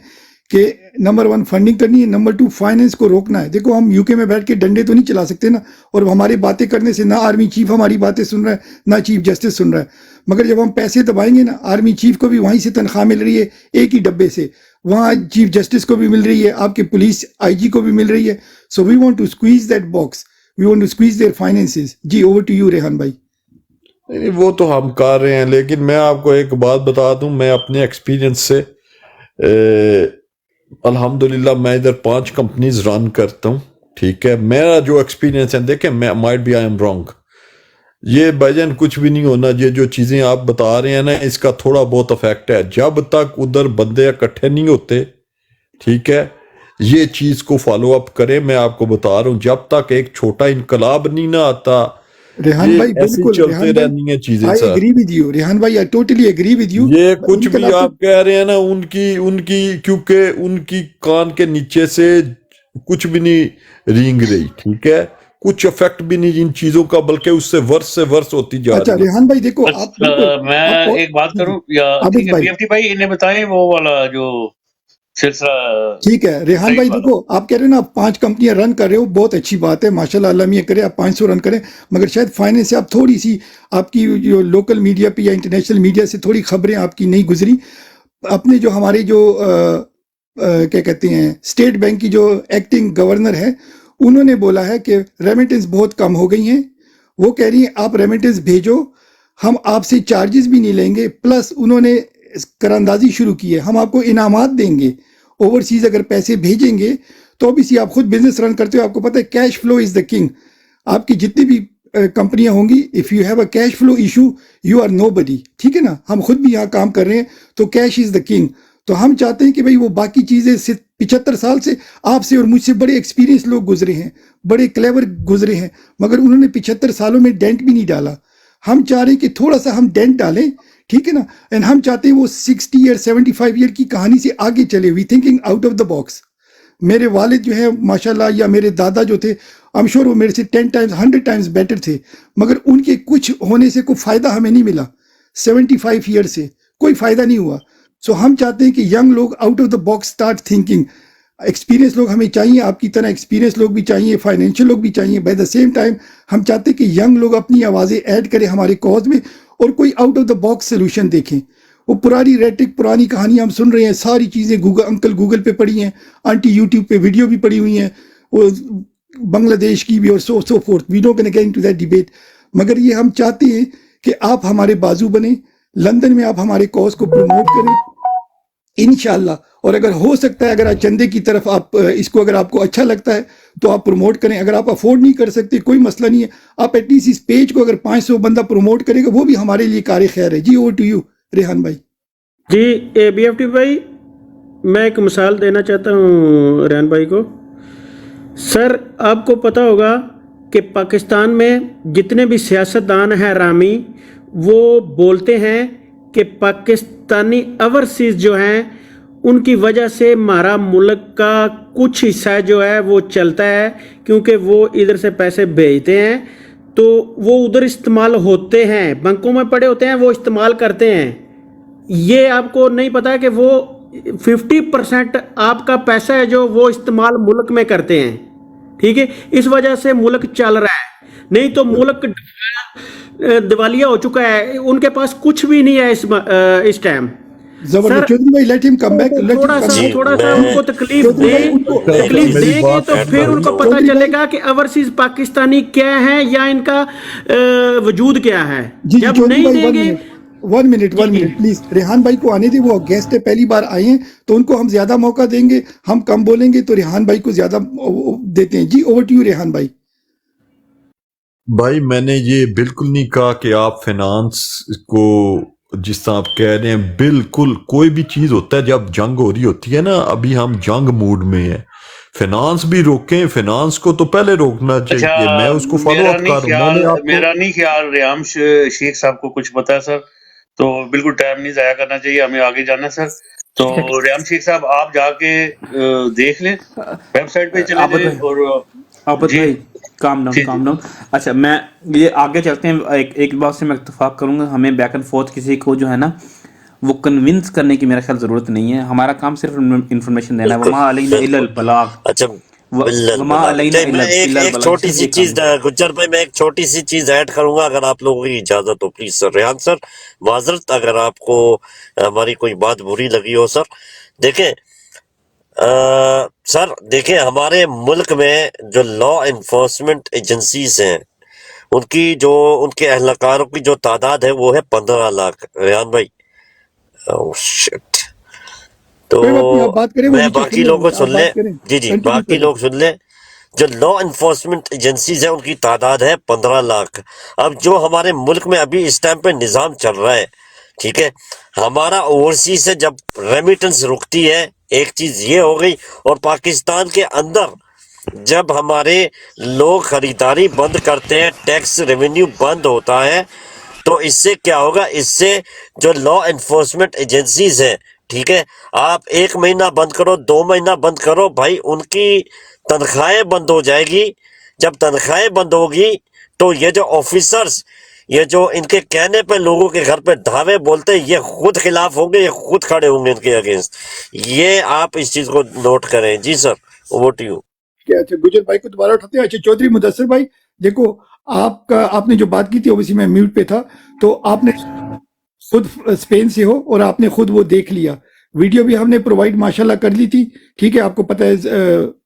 کہ نمبر 1 فنڈنگ کرنی ہے, نمبر 2 فائنینس کو روکنا ہے. دیکھو ہم UK میں بیٹھ کے ڈنڈے تو نہیں چلا سکتے نا, اور ہماری باتیں کرنے سے نہ آرمی چیف ہماری باتیں سن رہا ہے نہ چیف جسٹس سن رہا ہے, مگر جب ہم پیسے دبائیں گے نا, آرمی چیف کو بھی وہیں سے تنخواہ مل رہی ہے ایک ہی ڈبے سے, وہاں چیف جسٹس کو بھی مل رہی ہے, آپ کے پولیس IG کو بھی مل رہی ہے. So we want to squeeze that box, we want to squeeze their finances. جی اوور ٹو یو ریحان بھائی. نہیں وہ تو ہم کر رہے ہیں, لیکن میں آپ کو ایک بات بتا دوں, میں اپنے ایکسپیرینس سے الحمدللہ میں ادھر 5 کمپنیز رن کرتا ہوں, ٹھیک ہے. میرا جو ایکسپیرینس ہے, دیکھیں might be I am wrong, یہ بھائی جان کچھ بھی نہیں ہونا. یہ جو چیزیں آپ بتا رہے ہیں نا, اس کا تھوڑا بہت افیکٹ ہے. جب تک ادھر بندے اکٹھے نہیں ہوتے, ٹھیک ہے, یہ چیز کو فالو اپ کریں. میں آپ کو بتا رہا ہوں, جب تک ایک چھوٹا انقلاب نہیں نہ آتا, ریحان یہ بھائی ایسی بالکل, چلتے ریحان بھائی رہنی ہیں چیزیں I sir. agree with you, Rehan بھائی I totally agree with you. یہ کچھ بھی انقلاب آپ کہہ رہے ہیں نا, ان کی کیونکہ ان کی کان کے نیچے سے کچھ بھی نہیں رینگ رہی, ٹھیک ہے, کچھ افیکٹ بھی نہیں ان چیزوں کا, بلکہ اس سے ورس ہوتی جا اچھا رہی ہے. ریحان بھائی دیکھو بس آپ بالکل میں ایک بات کروں یا عابد ٹھیک ہے بھائی, PFT بھائی انہیں بتائیں وہ والا جو سلسلہ. ٹھیک ہے ریحان بھائی, والا. دیکھو آپ کہہ رہے ہیں نا آپ 5 کمپنیاں رن کر رہے ہو, بہت اچھی بات ہے, ماشاءاللہ اللہ میاں کرے آپ 500 رن کریں, مگر شاید فائنینس سے آپ تھوڑی سی آپ کی جو لوکل میڈیا پہ یا انٹرنیشنل میڈیا سے تھوڑی خبریں آپ کی نہیں گزری. اپنے جو ہمارے جو کیا کہتے ہیں اسٹیٹ بینک کی جو ایکٹنگ گورنر ہے, انہوں نے بولا ہے کہ ریمیٹنس بہت کم ہو گئی ہیں. وہ کہہ رہی ہیں آپ ریمیٹنس بھیجو, ہم آپ سے چارجز بھی نہیں لیں گے, پلس انہوں نے کراندازی شروع کی ہے, ہم آپ کو انعامات دیں گے اوورسیز اگر پیسے بھیجیں گے. تو اب اسی آپ خود بزنس رن کرتے ہو, آپ کو پتہ ہے cash flow is the king. آپ کی جتنی بھی کمپنیاں ہوں گی, if you have a cash flow issue you are nobody, ٹھیک ہے نا. ہم خود بھی یہاں کام کر رہے ہیں, تو کیش از دا کنگ. تو ہم چاہتے ہیں کہ بھئی وہ باقی چیزیں 75 سال سے آپ سے اور مجھ سے بڑے ایکسپیرینس لوگ گزرے ہیں, بڑے کلیور گزرے ہیں, مگر انہوں نے 75 سالوں میں ڈینٹ بھی نہیں ڈالا. ہم چاہ رہے ہیں کہ تھوڑا سا ہم ڈینٹ ڈالیں, ٹھیک ہے نا. اینڈ ہم چاہتے ہیں وہ 60 یا 75 ایئر کی کہانی سے آگے چلے, we thinking out of the box. میرے والد جو ہیں ماشاءاللہ, یا میرے دادا جو تھے, I'm sure وہ میرے سے 10 ٹائمز 100 ٹائمز بیٹر تھے, مگر ان کے کچھ ہونے سے کوئی فائدہ ہمیں نہیں ملا. 75 ایئر سے کوئی فائدہ نہیں ہوا. سو ہم چاہتے ہیں کہ ینگ لوگ out of the box start thinking. Experience لوگ ہمیں چاہیے, آپ کی طرح ایکسپیرینس لوگ بھی چاہیے, فائنینشیل لوگ بھی چاہیے. بائی دا سیم ٹائم ہم چاہتے ہیں کہ ینگ لوگ اپنی آوازیں ایڈ کریں ہمارے کاز میں, اور کوئی out of the box solution دیکھیں. وہ پرانی ریٹک پرانی کہانیاں ہم سن رہے ہیں, ساری چیزیں گوگل پہ پڑھی ہیں, آنٹی یوٹیوب پہ ویڈیو بھی پڑھی ہوئی ہیں, وہ بنگلہ دیش کی بھی, اور so forth. We don't get into that debate. مگر یہ ہم چاہتے ہیں کہ آپ ہمارے بازو بنیں, لندن میں آپ ہمارے کاز کو پروموٹ کریں انشاءاللہ. اور اگر ہو سکتا ہے, اگر چندے کی طرف آپ اس کو, اگر آپ کو اچھا لگتا ہے تو آپ پروموٹ کریں. اگر آپ افورڈ نہیں کر سکتے کوئی مسئلہ نہیں ہے, آپ ایٹ لیسٹ اس پیج کو اگر 500 بندہ پروموٹ کرے گا, وہ بھی ہمارے لیے کار خیر ہے. جی اوور ٹو یو ریحان بھائی. جی BFT بھائی, میں ایک مثال دینا چاہتا ہوں ریحان بھائی کو. سر آپ کو پتہ ہوگا کہ پاکستان میں جتنے بھی سیاستدان ہیں حرامی, وہ بولتے ہیں کہ پاکستانی اوورسیز جو ہیں ان کی وجہ سے ہمارا ملک کا کچھ حصہ جو ہے وہ چلتا ہے, کیونکہ وہ ادھر سے پیسے بھیجتے ہیں تو وہ ادھر استعمال ہوتے ہیں, بینکوں میں پڑے ہوتے ہیں, وہ استعمال کرتے ہیں. یہ آپ کو نہیں پتا کہ وہ 50% آپ کا پیسہ ہے جو وہ استعمال ملک میں کرتے ہیں, ٹھیک ہے. اس وجہ سے ملک چل رہا ہے, نہیں تو ملک دیوالیہ ہو چکا ہے, ان کے پاس کچھ بھی نہیں ہے اس ٹائم. زبردست چودھری بھائی, لیٹ ہم کم بیک. تھوڑا سا ان کو تکلیف دیں گے تو پھر ان کو پتہ چلے گا کہ اوورسیز پاکستانی کیا ہے یا ان کا وجود کیا ہے. جب نہیں دیں گے. 1 منٹ پلیز, ریحان بھائی کو آنے دیں, وہ گیسٹ ہے, پہلی بار آئے ہیں, تو ان کو ہم زیادہ موقع دیں گے. ہم کم بولیں گے تو ریحان بھائی کو زیادہ دیتے ہیں. جی اوور ٹو یو ریحان بھائی. بھائی میں نے یہ بالکل نہیں کہا کہ آپ فائنانس کو جس طرح آپ کہہ رہے ہیں, بالکل کوئی بھی چیز ہوتا ہے جب جنگ ہو رہی ہوتی ہے نا, ابھی ہم جنگ موڈ میں ہیں, فائنانس بھی روکیں, فائنانس کو تو پہلے روکنا چاہیے. میں اس کو فالو اپ کر رہا ہوں. میرا نہیں خیال ریحان شیخ صاحب کو کچھ پتا ہے سر, تو بالکل ٹائم نہیں ضائع کرنا چاہیے, ہمیں آگے جانا ہے سر. تو ریحان شیخ صاحب آپ جا کے دیکھ لیں, ویب سائٹ پہ چلے جائیں. اور عابد بھائی کام ڈاؤن. اچھا میں یہ آگے چلتے ہیں. ایک بات سے میں اتفاق کروں گا, ہمیں بیک اینڈ فورتھ کسی کو جو ہے نا وہ کنونس کرنے کی میرا خیال ضرورت نہیں ہے. ہمارا کام صرف انفارمیشن دینا ہے. بالکل وما علینا الا بالکل. البلاغ. اچھا وما علینا میں ایک الا ایک البلاغ. چھوٹی صرف سی یہ کام چیز ہے. گجر بھائی، میں ایک چھوٹی سی چیز ایڈ کروں گا اگر آپ لوگوں کی اجازت ہو پلیز سر. ریحان سر معذرت اگر آپ کو ہماری کوئی بات بری لگی ہو سر. دیکھیں سر، دیکھیں ہمارے ملک میں جو لا انفورسمنٹ ایجنسیز ہیں ان کے اہلکاروں کی جو تعداد ہے وہ ہے 15 لاکھ. ریحان بھائی شٹ. تو کوئی بات نہیں، آپ بات کریں، وہ میں نیچے باقی سن لوگوں لیں، آپ سن لیں. بات کریں، جی جی کنٹینیو باقی کریں. لوگ سن لیں. جو لا انفورسمنٹ ایجنسیز ہیں ان کی تعداد ہے 15 لاکھ. اب جو ہمارے ملک میں ابھی اس ٹائم پہ نظام چل رہا ہے، ٹھیک ہے، ہمارا اوورسیز سے جب ریمیٹنس رکتی ہے ایک چیز یہ ہو گئی، اور پاکستان کے اندر جب ہمارے لوگ خریداری بند کرتے ہیں، ٹیکس ریونیو بند ہوتا ہے، تو اس سے کیا ہوگا؟ اس سے جو لا انفورسمنٹ ایجنسیز ہیں، ٹھیک ہے، آپ 1 مہینہ بند کرو، 2 مہینہ بند کرو، بھائی ان کی تنخواہیں بند ہو جائے گی. جب تنخواہیں بند ہوگی تو یہ جو آفیسرز، یہ جو ان کے کہنے پہ لوگوں کے گھر پہ دھاوے بولتے ہیں، یہ خود خلاف ہوں گے، یہ خود کھڑے ہوں گے ان کے اگینسٹ. یہ آپ اس چیز کو نوٹ کریں. جی سر، اوور ٹو یو. کہ اچھا گجر بھائی کو دوبارہ اٹھاتے ہیں. اچھا چودھری مدثر بھائی، دیکھو آپ نے جو بات کی تھی، اوبیسلی میں میوٹ پہ تھا، تو آپ نے خود اسپین سے ہو اور آپ نے خود وہ دیکھ لیا ویڈیو بھی ہم نے پرووائڈ ماشاءاللہ کر لی تھی. ٹھیک ہے، آپ کو پتہ ہے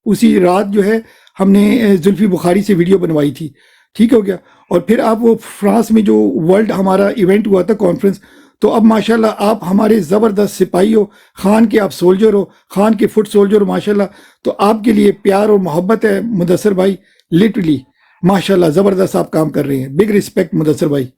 اسی رات جو ہے ہم نے زلفی بخاری سے ویڈیو بنوائی تھی. ٹھیک ہو گیا. اور پھر آپ وہ فرانس میں جو ورلڈ ہمارا ایونٹ ہوا تھا کانفرنس، تو اب ماشاءاللہ آپ ہمارے زبردست سپاہی ہو، خان کے آپ سولجر ہو، خان کے فٹ سولجر ہو ماشاءاللہ. تو آپ کے لیے پیار اور محبت ہے مدثر بھائی، لٹرلی ماشاءاللہ زبردست آپ کام کر رہے ہیں. بگ رسپیکٹ مدثر بھائی.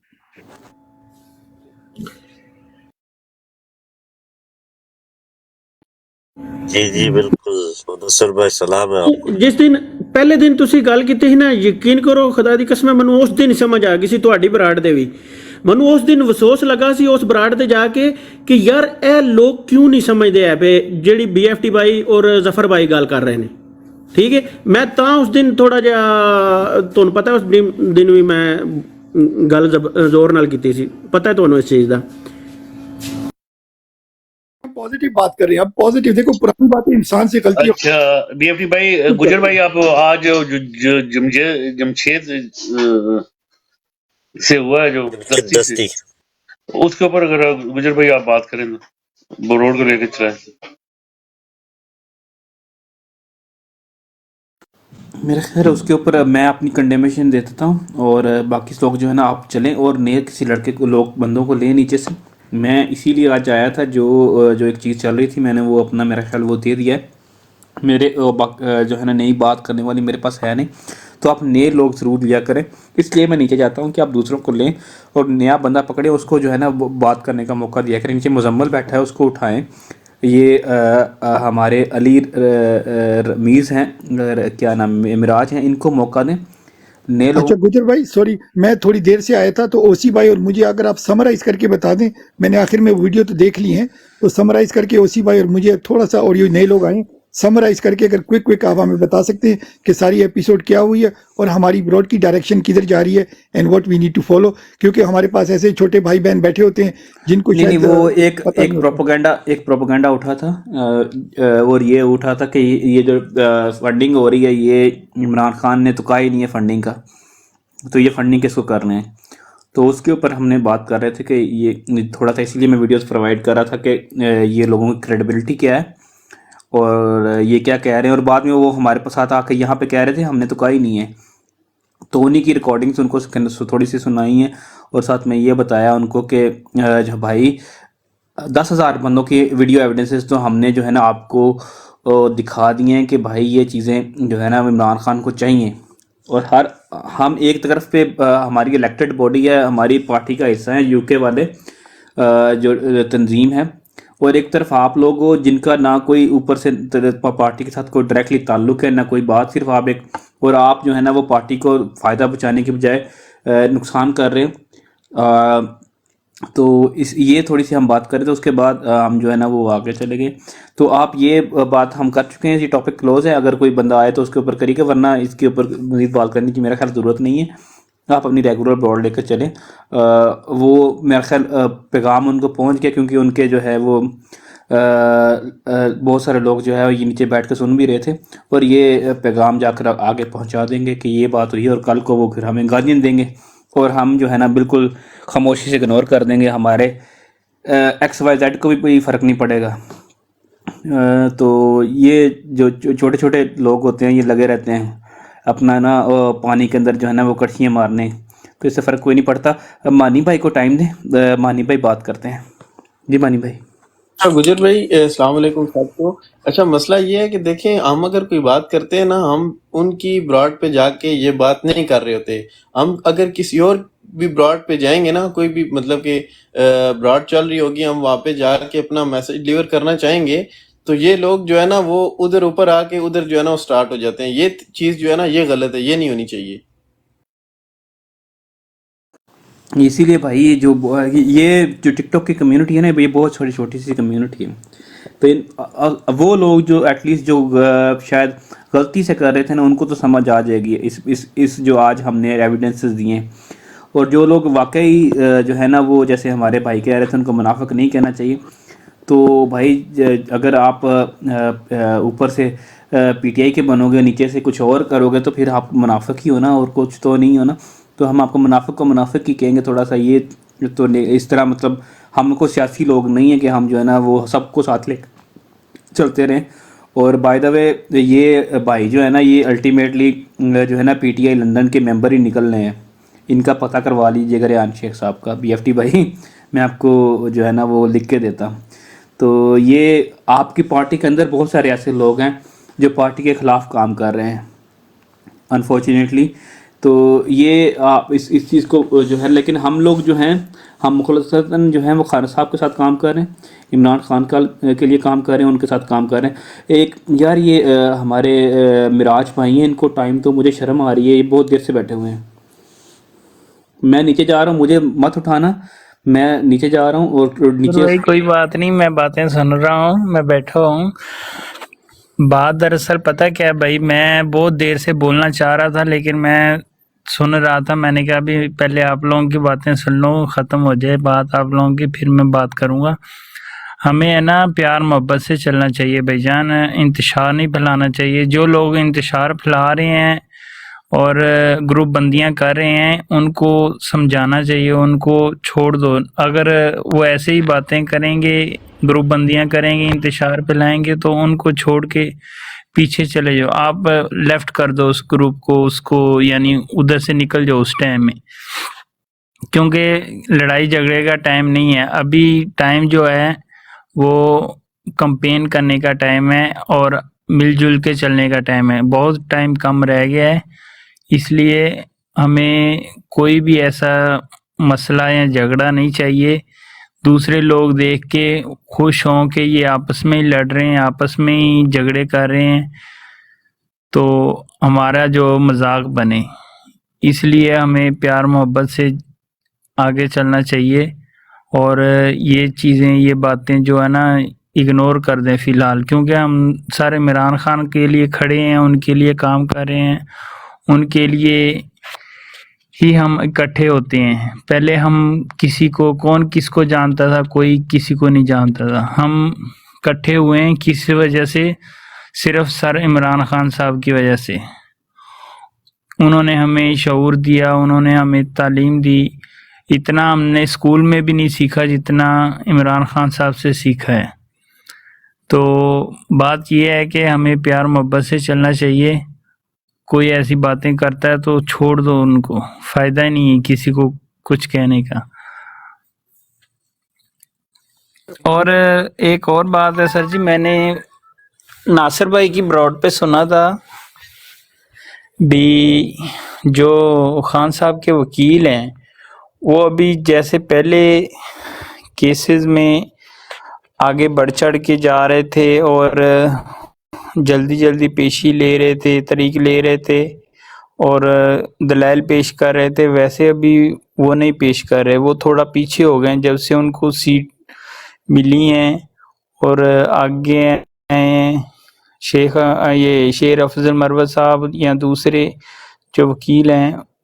جی جی بالکل مدثر بھائی، سلام ہے آپ کو. ਜਿਸ ਦਿਨ ਪਹਿਲੇ ਦਿਨ ਤੁਸੀਂ ਗੱਲ ਕੀਤੀ ਸੀ ਨਾ, ਯਕੀਨ ਕਰੋ ਖੁਦਾ ਦੀ ਕਸਮ, ਮੈਨੂੰ ਉਸ ਦਿਨ ਸਮਝ ਆ ਗਈ ਸੀ ਤੁਹਾਡੀ ਬਰਾੜ ਦੇ ਵੀ. ਮੈਨੂੰ ਉਸ ਦਿਨ ਅਫਸੋਸ ਲੱਗਾ ਸੀ ਉਸ ਬਰਾੜ ਤੇ ਜਾ ਕੇ ਕਿ ਯਾਰ ਇਹ ਲੋਕ ਕਿਉਂ ਨਹੀਂ ਸਮਝਦੇ ਆ ਪਏ ਜਿਹੜੀ BFT ਬਾਈ ਔਰ ਜ਼ਫਰ ਬਾਈ ਗੱਲ ਕਰ ਰਹੇ ਨੇ. ਠੀਕ ਹੈ, ਮੈਂ ਤਾਂ ਉਸ ਦਿਨ ਥੋੜਾ ਜਿਹਾ, ਤੁਹਾਨੂੰ ਪਤਾ ਉਸ ਦਿਨ ਵੀ ਮੈਂ ਗੱਲ ਜ਼ੋਰ ਨਾਲ ਕੀਤੀ ਸੀ, ਪਤਾ ਹੈ ਤੁਹਾਨੂੰ ਇਸ ਚੀਜ਼ ਦਾ. پازیٹیو بات کر رہے ہیں. اب پازیٹیو دیکھو، پرانی باتیں انسان سے غلطی ہو. اچھا BFT بھائی، گجر بھائی، آپ آج جمشید سے ہوا ہے جو دستی سے، دستی اس کے اوپر اگر گجر بھائی آپ بات کریں تو روڈ کو لے کے چلائیں. میرا خیر اس کے اوپر میں اپنی کنڈیمیشن دے دیتا ہوں، اور باقی لوگ جو ہے نا آپ چلیں اور نئے کسی لڑکے کو، لوگ بندوں کو لیں نیچے سے. میں اسی لیے آج آیا تھا، جو ایک چیز چل رہی تھی میں نے وہ اپنا میرا خیال وہ دے دیا ہے. میرے جو ہے نا نئی بات کرنے والی میرے پاس ہے نہیں، تو آپ نئے لوگ ضرور لیا کریں. اس لیے میں نیچے جاتا ہوں کہ آپ دوسروں کو لیں اور نیا بندہ پکڑیں، اس کو جو ہے نا بات کرنے کا موقع دیا کریں. نیچے مزمل بیٹھا ہے، اس کو اٹھائیں. یہ ہمارے علی رمیز ہیں، کیا نام، مراج ہیں، ان کو موقع دیں. نئے اچھا لوگ گجر بھائی سوری، میں تھوڑی دیر سے آیا تھا، تو اوسی بھائی اور مجھے اگر آپ سمرائز کر کے بتا دیں. میں نے آخر میں ویڈیو تو دیکھ لی ہیں، تو سمرائز کر کے اوسی بھائی اور مجھے تھوڑا سا، اور یہ نئے لوگ آئے، سمرائز کر کے اگر کوئک آپ ہمیں بتا سکتے ہیں کہ ساری ایپیسوڈ کیا ہوئی ہے اور ہماری براڈ کی ڈائریکشن کدھر جا رہی ہے، and what we need to follow. کیونکہ ہمارے پاس ایسے چھوٹے بھائی بہن بیٹھے ہوتے ہیں جن کو نہیں شاید وہ پتہ نہیں ہوتا. ایک پروپیگنڈا اٹھا تھا، اور یہ اٹھا تھا کہ یہ جو فنڈنگ ہو رہی ہے یہ عمران خان نے تو کہا ہی نہیں ہے فنڈنگ کا، تو یہ فنڈنگ کس کو کر رہے ہیں. تو اس کے اوپر ہم نے بات کر رہے تھے کہ یہ تھوڑا سا، اسی لیے میں ویڈیوز پرووائڈ کر رہا تھا کہ یہ لوگوں کی کریڈیبلٹی کیا ہے اور یہ کیا کہہ رہے ہیں. اور بعد میں وہ ہمارے پاس آ کے یہاں پہ کہہ رہے تھے ہم نے تو کہا ہی نہیں ہے. تو انہی کی ریکارڈنگس ان کو تھوڑی سی سنائی ہیں، اور ساتھ میں یہ بتایا ان کو کہ جو بھائی 10,000 بندوں کی ویڈیو ایویڈنسز تو ہم نے جو ہے نا آپ کو دکھا دیے ہیں کہ بھائی یہ چیزیں جو ہے نا عمران خان کو چاہیے. اور ہم ایک طرف پہ ہماری الیکٹڈ باڈی ہے، ہماری پارٹی کا حصہ ہیں UK والے جو تنظیم ہے، اور ایک طرف آپ لوگ ہو جن کا نہ کوئی اوپر سے پارٹی کے ساتھ کوئی ڈائریکٹلی تعلق ہے، نہ کوئی بات، صرف آپ اور آپ جو ہے نا وہ پارٹی کو فائدہ بچانے کے بجائے نقصان کر رہے ہیں. تو یہ تھوڑی سی ہم بات کریں تو اس کے بعد ہم جو ہے نا وہ آگے چلے گئے. تو آپ یہ بات ہم کر چکے ہیں، یہ ٹاپک کلوز ہے. اگر کوئی بندہ آئے تو اس کے اوپر کریے گا، ورنہ اس کے اوپر مزید بات کرنے کی میرا خیال ضرورت نہیں ہے. آپ اپنی ریگولر براڈ لے کر چلیں. وہ میرا خیال پیغام ان کو پہنچ گیا، کیونکہ ان کے جو ہے وہ بہت سارے لوگ جو ہے یہ نیچے بیٹھ کے سن بھی رہے تھے، اور یہ پیغام جا کر آگے پہنچا دیں گے کہ یہ بات ہوئی ہے، اور کل کو وہ پھر ہمیں گارڈین دیں گے، اور ہم جو ہے نا بالکل خاموشی سے اگنور کر دیں گے. ہمارے ایکس وائی زیڈ کو بھی کوئی فرق نہیں پڑے گا. تو یہ جو چھوٹے چھوٹے لوگ ہوتے ہیں یہ لگے رہتے ہیں اپنا نا پانی کے اندر جو ہے نا وہ کڑچیاں مارنے، تو اس سے فرق کوئی نہیں پڑتا. مانی بھائی کو ٹائم دیں، مانی بھائی بات کرتے ہیں. جی مانی بھائی. گجر بھائی السلام علیکم سب کو. اچھا مسئلہ یہ ہے کہ دیکھیں ہم اگر کوئی بات کرتے ہیں نا، ہم ان کی براڈ پہ جا کے یہ بات نہیں کر رہے ہوتے. ہم اگر کسی اور بھی براڈ پہ جائیں گے نا، کوئی بھی مطلب کہ براڈ چل رہی ہوگی، ہم وہاں پہ جا کے اپنا میسج ڈلیور کرنا چاہیں گے، تو یہ لوگ جو ہے نا وہ ادھر اوپر آ کے ادھر جو ہے نا وہ سٹارٹ ہو جاتے ہیں. یہ چیز جو ہے نا یہ غلط ہے، یہ نہیں ہونی چاہیے. اسی لیے بھائی یہ جو ٹک ٹاک کی کمیونٹی ہے نا، یہ بہت چھوٹی سی کمیونٹی ہے. تو وہ لوگ جو ایٹ لیسٹ جو شاید غلطی سے کر رہے تھے نا، ان کو تو سمجھ آ جائے گی اس جو آج ہم نے ایویڈنسز دیے ہیں. اور جو لوگ واقعی جو ہے نا وہ جیسے ہمارے بھائی کہہ رہے تھے ان کو منافق نہیں کہنا چاہیے. تو بھائی اگر آپ اوپر سے پی ٹی آئی کے بنو گے، نیچے سے کچھ اور کرو گے، تو پھر آپ منافق ہی ہو نا، اور کچھ تو نہیں ہو نا. تو ہم آپ کو منافق ہی کہیں گے. تھوڑا سا یہ تو اس طرح مطلب ہم کو سیاسی لوگ نہیں ہیں کہ ہم جو ہے نا وہ سب کو ساتھ لے چلتے رہیں. اور بائی دا وے یہ بھائی جو ہے نا یہ الٹیمیٹلی جو ہے نا پی ٹی آئی لندن کے ممبر ہی نکل رہے ہیں. ان کا پتہ کروا لیجیے گا ریحان شیخ صاحب کا. بی ایف ٹی بھائی میں آپ کو جو ہے نا وہ لکھ کے دیتا ہوں. تو یہ آپ کی پارٹی کے اندر بہت سارے ایسے لوگ ہیں جو پارٹی کے خلاف کام کر رہے ہیں انفارچونیٹلی. تو یہ آپ اس چیز کو جو ہے، لیکن ہم لوگ جو ہیں ہم مخلصتاً جو ہیں وہ خان صاحب کے ساتھ کام کر رہے ہیں، عمران خان کے لیے کام کر رہے ہیں، ان کے ساتھ کام کر رہے ہیں. ایک یار یہ ہمارے مراج بھائی ہیں، ان کو ٹائم تو مجھے شرم آ رہی ہے، یہ بہت دیر سے بیٹھے ہوئے ہیں. میں نیچے جا رہا ہوں، مجھے مت اٹھانا، میں نیچے جا رہا ہوں. اور نیچے بھائی کوئی بات نہیں، میں باتیں سن رہا ہوں، میں بیٹھا ہوں. بات دراصل پتہ کیا ہے بھائی، میں بہت دیر سے بولنا چاہ رہا تھا لیکن میں سن رہا تھا. میں نے کہا ابھی پہلے آپ لوگوں کی باتیں سن لوں، ختم ہو جائے بات آپ لوگوں کی، پھر میں بات کروں گا. ہمیں ہے نا پیار محبت سے چلنا چاہیے بھائی جان، انتشار نہیں پھیلانا چاہیے. جو لوگ انتشار پھیلا رہے ہیں اور گروپ بندیاں کر رہے ہیں ان کو سمجھانا چاہیے، ان کو چھوڑ دو. اگر وہ ایسے ہی باتیں کریں گے، گروپ بندیاں کریں گے، انتشار پھیلائیں گے، تو ان کو چھوڑ کے پیچھے چلے جاؤ. آپ لیفٹ کر دو اس گروپ کو، اس کو یعنی ادھر سے نکل جاؤ اس ٹائم میں، کیونکہ لڑائی جھگڑے کا ٹائم نہیں ہے. ابھی ٹائم جو ہے وہ کمپین کرنے کا ٹائم ہے اور مل جل کے چلنے کا ٹائم ہے. بہت ٹائم کم رہ گیا ہے، اس لیے ہمیں کوئی بھی ایسا مسئلہ یا جھگڑا نہیں چاہیے. دوسرے لوگ دیکھ کے خوش ہوں کہ یہ آپس میں ہی لڑ رہے ہیں، آپس میں ہی جھگڑے کر رہے ہیں، تو ہمارا جو مذاق بنے. اس لیے ہمیں پیار محبت سے آگے چلنا چاہیے، اور یہ چیزیں یہ باتیں جو ہے نا اگنور کر دیں فی الحال، کیونکہ ہم سارے عمران خان کے لیے کھڑے ہیں، ان کے لیے کام کر رہے ہیں، ان کے لیے ہی ہم اکٹھے ہوتے ہیں. پہلے ہم کسی کو، کون کس کو جانتا تھا، کوئی کسی کو نہیں جانتا تھا. ہم اکٹھے ہوئے ہیں کس وجہ سے؟ صرف سر عمران خان صاحب کی وجہ سے. انہوں نے ہمیں شعور دیا، انہوں نے ہمیں تعلیم دی. اتنا ہم نے اسکول میں بھی نہیں سیکھا جتنا عمران خان صاحب سے سیکھا ہے. تو بات یہ ہے کہ ہمیں پیار محبت سے چلنا چاہیے. کوئی ایسی باتیں کرتا ہے تو چھوڑ دو، ان کو فائدہ ہی نہیں ہے کسی کو کچھ کہنے کا. اور ایک اور بات ہے سر جی، میں نے ناصر بھائی کی براڈ پہ سنا تھا بھی جو خان صاحب کے وکیل ہیں وہ ابھی جیسے پہلے کیسز میں آگے بڑھ چڑھ کے جا رہے تھے اور جلدی پیشی لے رہے تھے، طریق لے رہے تھے اور دلائل پیش کر رہے تھے، ویسے ابھی وہ نہیں پیش کر رہے. وہ تھوڑا پیچھے ہو گئے جب سے ان کو سیٹ ملی ہیں، اور آگے ہیں شیخ افضل مروت صاحب یا دوسرے جو وکیل ہیں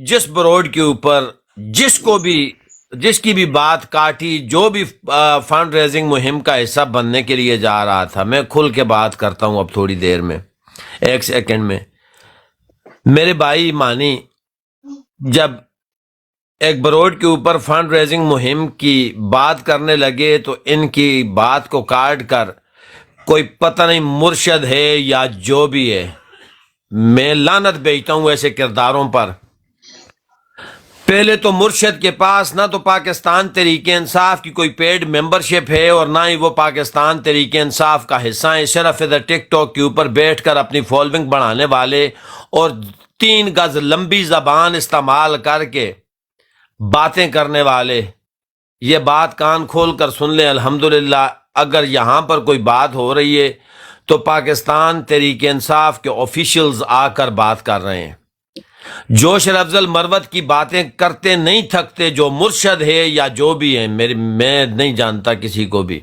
جس بروڈ کے اوپر جس کی بھی بات کاٹی، جو بھی فنڈ ریزنگ مہم کا حصہ بننے کے لیے جا رہا تھا، میں کھل کے بات کرتا ہوں اب تھوڑی دیر میں، ایک سیکنڈ میں، میرے بھائی مانی، جب ایک بروڈ کے اوپر فنڈ ریزنگ مہم کی بات کرنے لگے تو ان کی بات کو کاٹ کر کوئی پتہ نہیں مرشد ہے یا جو بھی ہے، میں لعنت بھیجتا ہوں ایسے کرداروں پر۔ پہلے تو مرشد کے پاس نہ تو پاکستان تحریک انصاف کی کوئی پیڈ ممبرشپ ہے اور نہ ہی وہ پاکستان تحریک انصاف کا حصہ ہیں، صرف ادھر ٹک ٹاک کے اوپر بیٹھ کر اپنی فالوئنگ بڑھانے والے اور 3 گز لمبی زبان استعمال کر کے باتیں کرنے والے۔ یہ بات کان کھول کر سن لیں، الحمدللہ اگر یہاں پر کوئی بات ہو رہی ہے تو پاکستان تحریک انصاف کے آفیشلز آ کر بات کر رہے ہیں، جو شیر افضل مروت کی باتیں کرتے نہیں تھکتے، جو مرشد ہے یا جو بھی ہیں، میں نہیں جانتا کسی کو بھی۔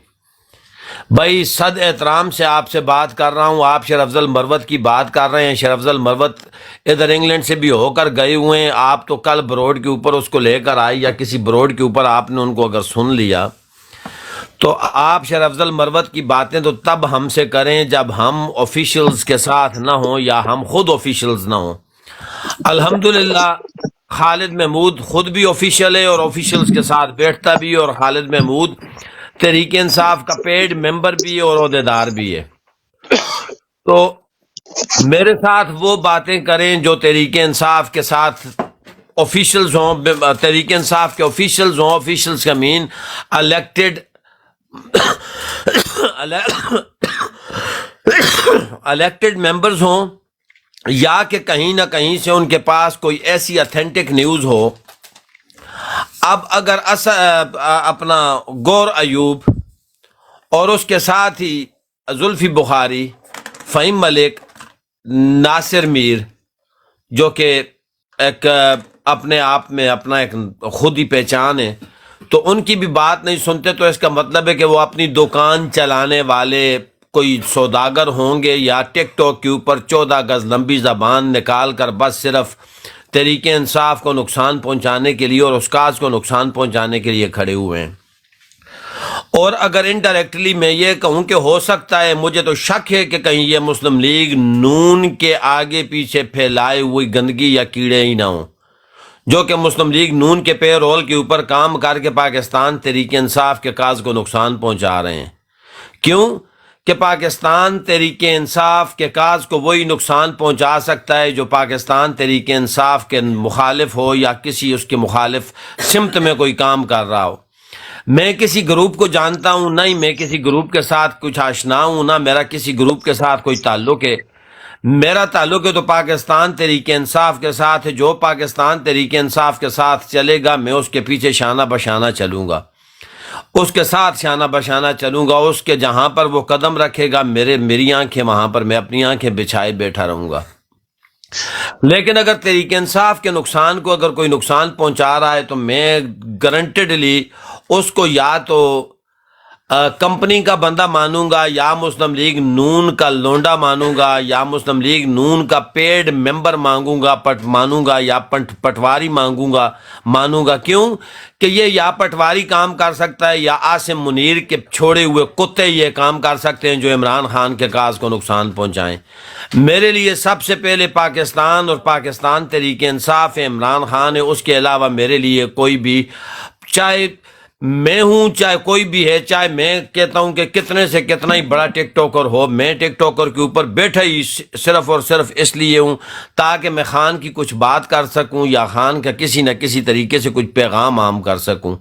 بھائی صد احترام سے آپ سے بات کر رہا ہوں، آپ شیر افضل مروت کی بات کر رہے ہیں، شیر افضل مروت ادھر انگلینڈ سے بھی ہو کر گئے ہوئے ہیں، آپ تو کل بروڈ کے اوپر اس کو لے کر آئے یا کسی بروڈ کے اوپر آپ نے ان کو اگر سن لیا تو آپ شیر افضل مروت کی باتیں تو تب ہم سے کریں جب ہم آفیشلز کے ساتھ نہ ہوں یا ہم خود آفیشلز نہ ہوں۔ الحمدللہ خالد محمود خود بھی آفیشل ہے اور آفیشلز کے ساتھ بیٹھتا بھی ہے، اور خالد محمود تحریک انصاف کا پیڈ ممبر بھی ہے اور عہدیدار بھی ہے۔ تو میرے ساتھ وہ باتیں کریں جو تحریک انصاف کے ساتھ آفیشلز ہوں، تحریک انصاف کے آفیشلز ہوں، آفیشلز کا مین الیکٹڈ ممبرز ہوں، یا کہ کہیں نہ کہیں سے ان کے پاس کوئی ایسی اتھینٹک نیوز ہو۔ اب اگر اپنا گور ایوب اور اس کے ساتھ ہی زلفی بخاری، فہیم ملک، ناصر میر، جو کہ ایک اپنے آپ میں اپنا ایک خود ہی پہچان ہے، تو ان کی بھی بات نہیں سنتے، تو اس کا مطلب ہے کہ وہ اپنی دکان چلانے والے کوئی سوداگر ہوں گے یا ٹک ٹاک کے اوپر 14 گز لمبی زبان نکال کر بس صرف تحریک انصاف کو نقصان پہنچانے کے لیے اور اس کاز کو نقصان پہنچانے کے لیے کھڑے ہوئے ہیں۔ اور اگر انڈائریکٹلی میں یہ کہوں کہ ہو سکتا ہے، مجھے تو شک ہے کہ کہیں یہ مسلم لیگ نون کے آگے پیچھے پھیلائے ہوئی گندگی یا کیڑے ہی نہ ہوں، جو کہ مسلم لیگ نون کے پے رول کے اوپر کام کر کے پاکستان تحریک انصاف کے کاز کو نقصان پہنچا رہے ہیں۔ کیوں کہ پاکستان تحریک انصاف کے کاز کو وہی نقصان پہنچا سکتا ہے جو پاکستان تحریک انصاف کے مخالف ہو یا کسی اس کے مخالف سمت میں کوئی کام کر رہا ہو۔ میں کسی گروپ کو جانتا ہوں، نہ ہی میں کسی گروپ کے ساتھ کچھ آشنا ہوں، نہ میرا کسی گروپ کے ساتھ کوئی تعلق ہے۔ میرا تعلق ہے تو پاکستان تحریک انصاف کے ساتھ ہے، جو پاکستان تحریک انصاف کے ساتھ چلے گا میں اس کے پیچھے شانہ بشانہ چلوں گا، اس کے ساتھ شانہ بشانہ چلوں گا، اس کے جہاں پر وہ قدم رکھے گا میری آنکھیں وہاں پر میں اپنی آنکھیں بچھائے بیٹھا رہوں گا۔ لیکن اگر تحریک انصاف کے نقصان کو اگر کوئی نقصان پہنچا رہا ہے تو میں گارنٹیڈلی اس کو یا تو کمپنی کا بندہ مانوں گا، یا مسلم لیگ نون کا لونڈا مانوں گا، یا مسلم لیگ نون کا پیڈ ممبر مانوں گا یا پٹواری مانوں گا۔ کیوں کہ یہ یا پٹواری کام کر سکتا ہے یا عاصم منیر کے چھوڑے ہوئے کتے یہ کام کر سکتے ہیں جو عمران خان کے کاز کو نقصان پہنچائیں۔ میرے لیے سب سے پہلے پاکستان اور پاکستان تحریک انصاف ہے، عمران خان ہے، اس کے علاوہ میرے لیے کوئی بھی، چاہے میں ہوں چاہے کوئی بھی ہے، چاہے میں کہتا ہوں کہ کتنے سے کتنا ہی بڑا ٹک ٹاکر ہو، میں ٹک ٹاکر کے اوپر بیٹھا ہی صرف اور صرف اس لیے ہوں تاکہ میں خان کی کچھ بات کر سکوں یا خان کا کسی نہ کسی طریقے سے کچھ پیغام عام کر سکوں۔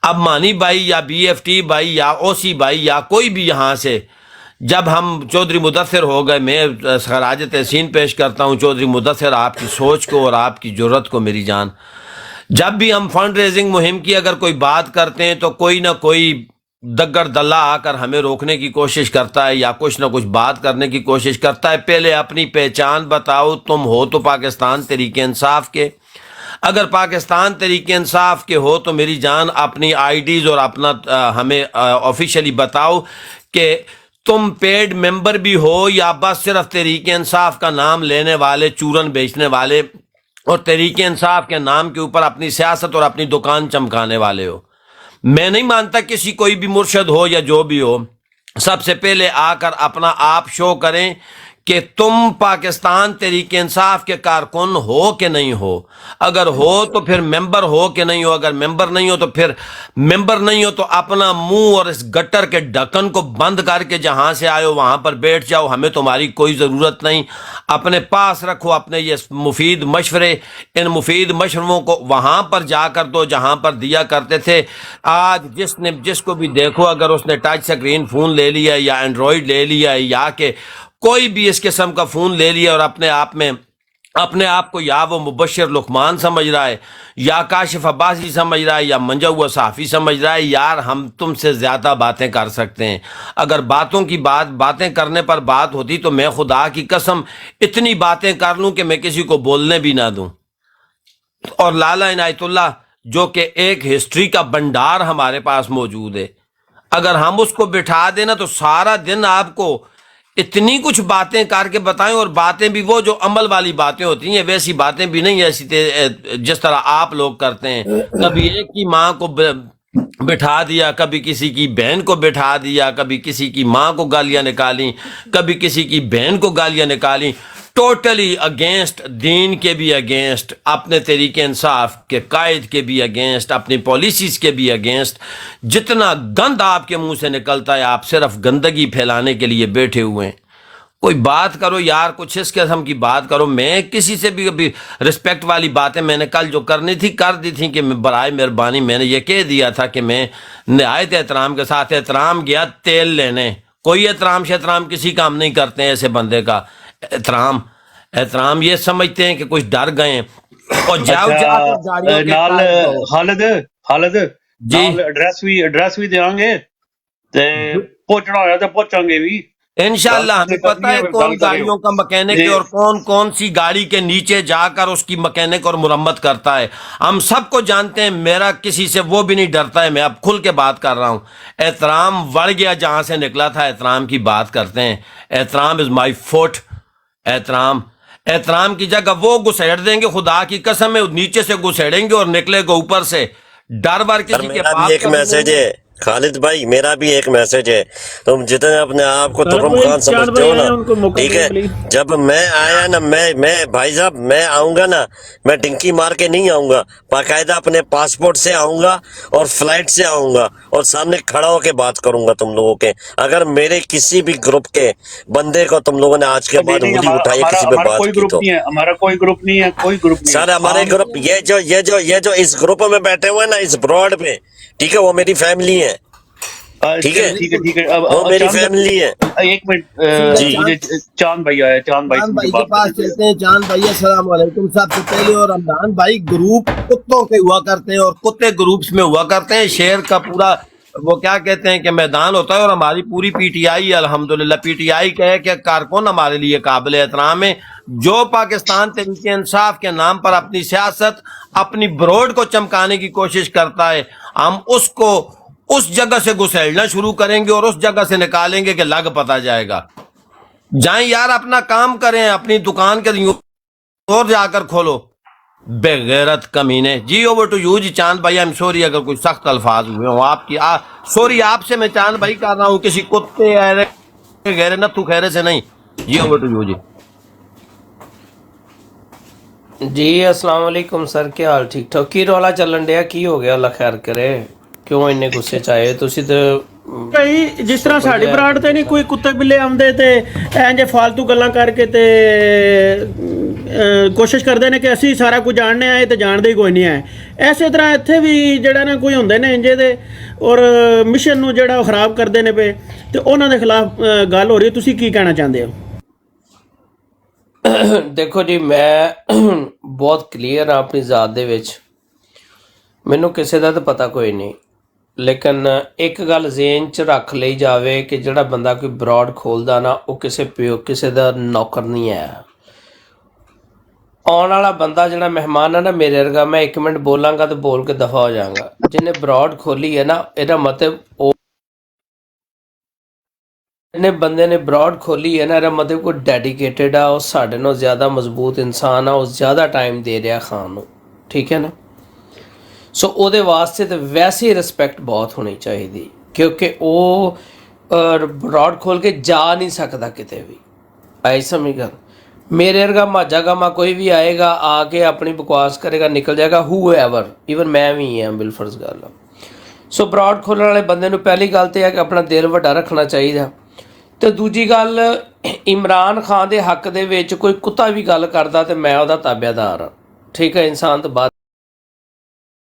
اب مانی بھائی یا بی ایف ٹی بھائی یا او سی بھائی یا کوئی بھی یہاں سے، جب ہم چودھری مدثر ہو گئے، میں خراج تحسین پیش کرتا ہوں چودھری مدثر، آپ کی سوچ کو اور آپ کی جرت کو میری جان۔ جب بھی ہم فنڈ ریزنگ مہم کی اگر کوئی بات کرتے ہیں تو کوئی نہ کوئی دگر دلہ آ کر ہمیں روکنے کی کوشش کرتا ہے یا کچھ نہ کچھ بات کرنے کی کوشش کرتا ہے۔ پہلے اپنی پہچان بتاؤ، تم ہو تو پاکستان تحریک انصاف کے، اگر پاکستان تحریک انصاف کے ہو تو میری جان اپنی آئی ڈیز اور اپنا ہمیں آفیشلی بتاؤ کہ تم پیڈ ممبر بھی ہو یا بس صرف تحریک انصاف کا نام لینے والے، چورن بیچنے والے اور تحریک انصاف کے نام کے اوپر اپنی سیاست اور اپنی دکان چمکانے والے ہو. میں نہیں مانتا کسی کوئی بھی مرشد ہو یا جو بھی ہو، سب سے پہلے آ کر اپنا آپ شو کریں کہ تم پاکستان تحریک انصاف کے کارکن ہو کہ نہیں ہو. اگر ہو تو پھر ممبر ہو کہ نہیں ہو. اگر ممبر نہیں ہو تو پھر ممبر نہیں ہو تو اپنا منہ اور اس گٹر کے ڈھکن کو بند کر کے جہاں سے آئے ہو وہاں پر بیٹھ جاؤ. ہمیں تمہاری کوئی ضرورت نہیں. اپنے پاس رکھو اپنے یہ مفید مشورے. ان مفید مشوروں کو وہاں پر جا کر دو جہاں پر دیا کرتے تھے. آج جس کو بھی دیکھو، اگر اس نے ٹچ سکرین فون لے لیا یا اینڈرائڈ لے لیا یا کہ کوئی بھی اس قسم کا فون لے لیا اور اپنے آپ کو یا وہ مبشر لقمان سمجھ رہا ہے یا کاشف عباسی سمجھ رہا ہے یا منجا ہوا صحافی سمجھ رہا ہے، یار ہم تم سے زیادہ باتیں کر سکتے ہیں. اگر باتیں کرنے پر بات ہوتی تو میں خدا کی قسم اتنی باتیں کر لوں کہ میں کسی کو بولنے بھی نہ دوں. اور لالا عنایت اللہ جو کہ ایک ہسٹری کا بنڈار ہمارے پاس موجود ہے، اگر ہم اس کو بٹھا دینا تو سارا دن آپ کو اتنی کچھ باتیں کر کے بتائیں، اور باتیں بھی وہ جو عمل والی باتیں ہوتی ہیں، ویسی باتیں بھی نہیں ایسی جس طرح آپ لوگ کرتے ہیں. کبھی ایک کی ماں کو بٹھا دیا، کبھی کسی کی بہن کو بٹھا دیا، کبھی کسی کی ماں کو گالیاں نکالیں، کبھی کسی کی بہن کو گالیاں نکالیں. ٹوٹلی اگینسٹ دین کے بھی اگینسٹ، اپنے تحریک انصاف کے قائد کے بھی اگینسٹ، اپنی پالیسیز کے بھی اگینسٹ. جتنا گند آپ کے منہ سے نکلتا ہے آپ صرف گندگی پھیلانے کے لیے بیٹھے ہوئے ہیں. کوئی بات کرو یار، کچھ اس قسم کی بات کرو. میں کسی سے بھی ابھی رسپیکٹ والی باتیں میں نے کل جو کرنی تھی کر دی تھی کہ برائے مہربانی میں نے یہ کہہ دیا تھا کہ میں نہایت احترام کے ساتھ احترام گیا تیل لینے. کوئی احترام کسی کام نہیں کرتے ہیں ایسے بندے کا. احترام یہ سمجھتے ہیں کہ کچھ ڈر گئے ہیں اور جاؤ جا کے گاڑیوں کے نال خالد جی نال ایڈریس بھی دیاں گے تے پہنچنا ہویا تے پہنچاں گے بھی. انشاءاللہ ہمیں پتہ ہے کون گاڑیوں کا مکینک ہے اور کون سی گاڑی کے نیچے جا کر اس کی مکینک اور مرمت کرتا ہے. ہم سب کو جانتے ہیں. میرا کسی سے وہ بھی نہیں ڈرتا ہے. میں اب کھل کے بات کر رہا ہوں. احترام بڑھ گیا جہاں سے نکلا تھا. احترام کی بات کرتے ہیں. احترام از مائی فوٹ. احترام کی جگہ وہ گھسیڑ دیں گے. خدا کی قسم ہے نیچے سے گھسیڑیں گے اور نکلے گا اوپر سے. ڈر ور کسی کے میرا بھی ایک میسج ہے خالد بھائی، میرا بھی ایک میسج ہے. تم جتنے اپنے آپ کو ترم خان سمجھتے ہو نا، ٹھیک ہے، جب میں آیا نا، میں بھائی صاحب میں آؤں گا نا، میں ڈنکی مار کے نہیں آؤں گا. باقاعدہ اپنے پاسپورٹ سے آؤں گا اور فلائٹ سے آؤں گا اور سامنے کھڑا ہو کے بات کروں گا تم لوگوں کے. اگر میرے کسی بھی گروپ کے بندے کو تم لوگوں نے آج کے بعد انگلی اٹھائی کسی پہ بات کی تو ہمارا کوئی گروپ نہیں ہے، کوئی گروپ نہیں. سر ہمارے گروپ یہ جو اس گروپ میں بیٹھے ہوئے ہیں نا، اس براڈ پہ، ٹھیک ہے، وہ میری فیملی ہے. ٹھیک ہے، وہ میری فیملی ہے. ایک منٹ مجھے چاند بھائی آیا. چاند بھائی کے پاس چلتے ہیں. چاند بھائی السلام علیکم. سب سے پہلے اور رمضان بھائی گروپ کتوں کے ہوا کرتے ہیں اور کتے گروپس میں ہوا کرتے ہیں. شیر کا پورا وہ کیا کہتے ہیں کہ میدان ہوتا ہے اور ہماری پوری پی ٹی آئی الحمدللہ پی ٹی آئی کہے کہ کارکن ہمارے لیے قابل احترام ہے. جو پاکستان تحریک انصاف کے نام پر اپنی سیاست اپنی بروڈ کو چمکانے کی کوشش کرتا ہے، ہم اس کو اس جگہ سے گھسیڑنا شروع کریں گے اور اس جگہ سے نکالیں گے کہ لگ پتا جائے گا. جائیں یار اپنا کام کریں، اپنی دکان کے اور جا کر کھولو. بے غیرت کمینے. جی اوور ٹو یو. جی چاند بھائی ایم سوری اگر کوئی سخت الفاظ ہوئے ہوں آپ کی. سوری آپ سے میں چاند بھائی کر رہا ہوں، کسی کتے غیر نتھو خیرے سے نہیں. جی اوور ٹو یو. جی السلام علیکم سر، کیا حال؟ ٹھیک ٹھاک. کی رولا چلن ڈیا؟ کی ہو گیا؟ اللہ خیر کرے. کیوں اننے غصے چائے تسی تے کئی جس طرح ساڈی براڈ تے نہیں کوئی کتے بلے آندے تے انج فالتو گلاں کر کے تے کوشش کردے نے کہ اسی سارا کچھ جاننے آئے تے جانتے ہی کوئی نہیں آئے. ایسے طرح اتنے بھی جڑا نا کوئی ہوندے نے انجے دے اور مشن نو جڑا خراب کردے نے پے تے انہاں دے خلاف گل ہو رہی ہے. تسی کی کہنا چاہندے ہو؟ دیکھو جی میں بہت کلیئر ہاں اپنی ذات دے وچ. مینوں کسے دا تے پتہ کوئی نہیں، لیکن ایک گل ذہن چ رکھ لئی جاوے کہ جڑا بندہ کوئی براڈ کھولدا نا وہ کسے دا نوکر نہیں ہے. آن والا بندہ جڑا مہمان ہے نا میرے ورگا، میں ایک منٹ بولاں گا تو بول کے دفع ہو جاؤں گا. جنہیں براڈ کھولی ہے نا یہ مطلب ਨੇ ਬੰਦੇ ਨੇ ਬਰੋਡ ਖੋਲੀ ਹੈ ਨਾ, ਇਹਦਾ ਮਤਲਬ ਕੋਈ ਡੈਡੀਕੇਟਿਡ ਆ, ਉਹ ਸਾਡੇ ਨਾਲੋਂ ਜ਼ਿਆਦਾ ਮਜ਼ਬੂਤ ਇਨਸਾਨ ਆ, ਉਹ ਜ਼ਿਆਦਾ ਟਾਈਮ ਦੇ ਰਿਹਾ ਖਾਣ ਨੂੰ, ਠੀਕ ਹੈ ਨਾ। ਸੋ ਉਹਦੇ ਵਾਸਤੇ ਤਾਂ ਵੈਸੇ ਹੀ ਰਿਸਪੈਕਟ ਬਹੁਤ ਹੋਣੀ ਚਾਹੀਦੀ, ਕਿਉਂਕਿ ਉਹ ਬਰੋਡ ਖੋਲ ਕੇ ਜਾ ਨਹੀਂ ਸਕਦਾ ਕਿਤੇ ਵੀ। ਆਈ ਸਮਝ ਗੱਲ। ਮੇਰੇ ਵਰਗਾ ਮਾਝਾ ਗਾਮਾ ਕੋਈ ਵੀ ਆਏਗਾ, ਆ ਕੇ ਆਪਣੀ ਬਕਵਾਸ ਕਰੇਗਾ, ਨਿਕਲ ਜਾਏਗਾ, ਹੂ ਐਵਰ, ਈਵਨ ਮੈਂ ਵੀ ਹਾਂ, ਬਿਲਫਰਜ਼ ਗੱਲ ਆ। ਸੋ ਬਰੋਡ ਖੋਲ੍ਹਣ ਵਾਲੇ ਬੰਦੇ ਨੂੰ ਪਹਿਲੀ ਗੱਲ ਤਾਂ ਇਹ ਹੈ ਕਿ ਆਪਣਾ ਦਿਲ ਵੱਡਾ ਰੱਖਣਾ ਚਾਹੀਦਾ, ਤੇ ਦੂਜੀ ਗੱਲ, ਇਮਰਾਨ ਖਾਨ ਦੇ ਹੱਕ ਦੇ ਵਿੱਚ ਕੋਈ ਕੁੱਤਾ ਵੀ ਗੱਲ ਕਰਦਾ ਤੇ ਮੈਂ ਉਹਦਾ ਤਾਬੇਦਾਰ ਹਾਂ, ਠੀਕ ਹੈ। ਇਨਸਾਨ ਤੋਂ ਬਾਅਦ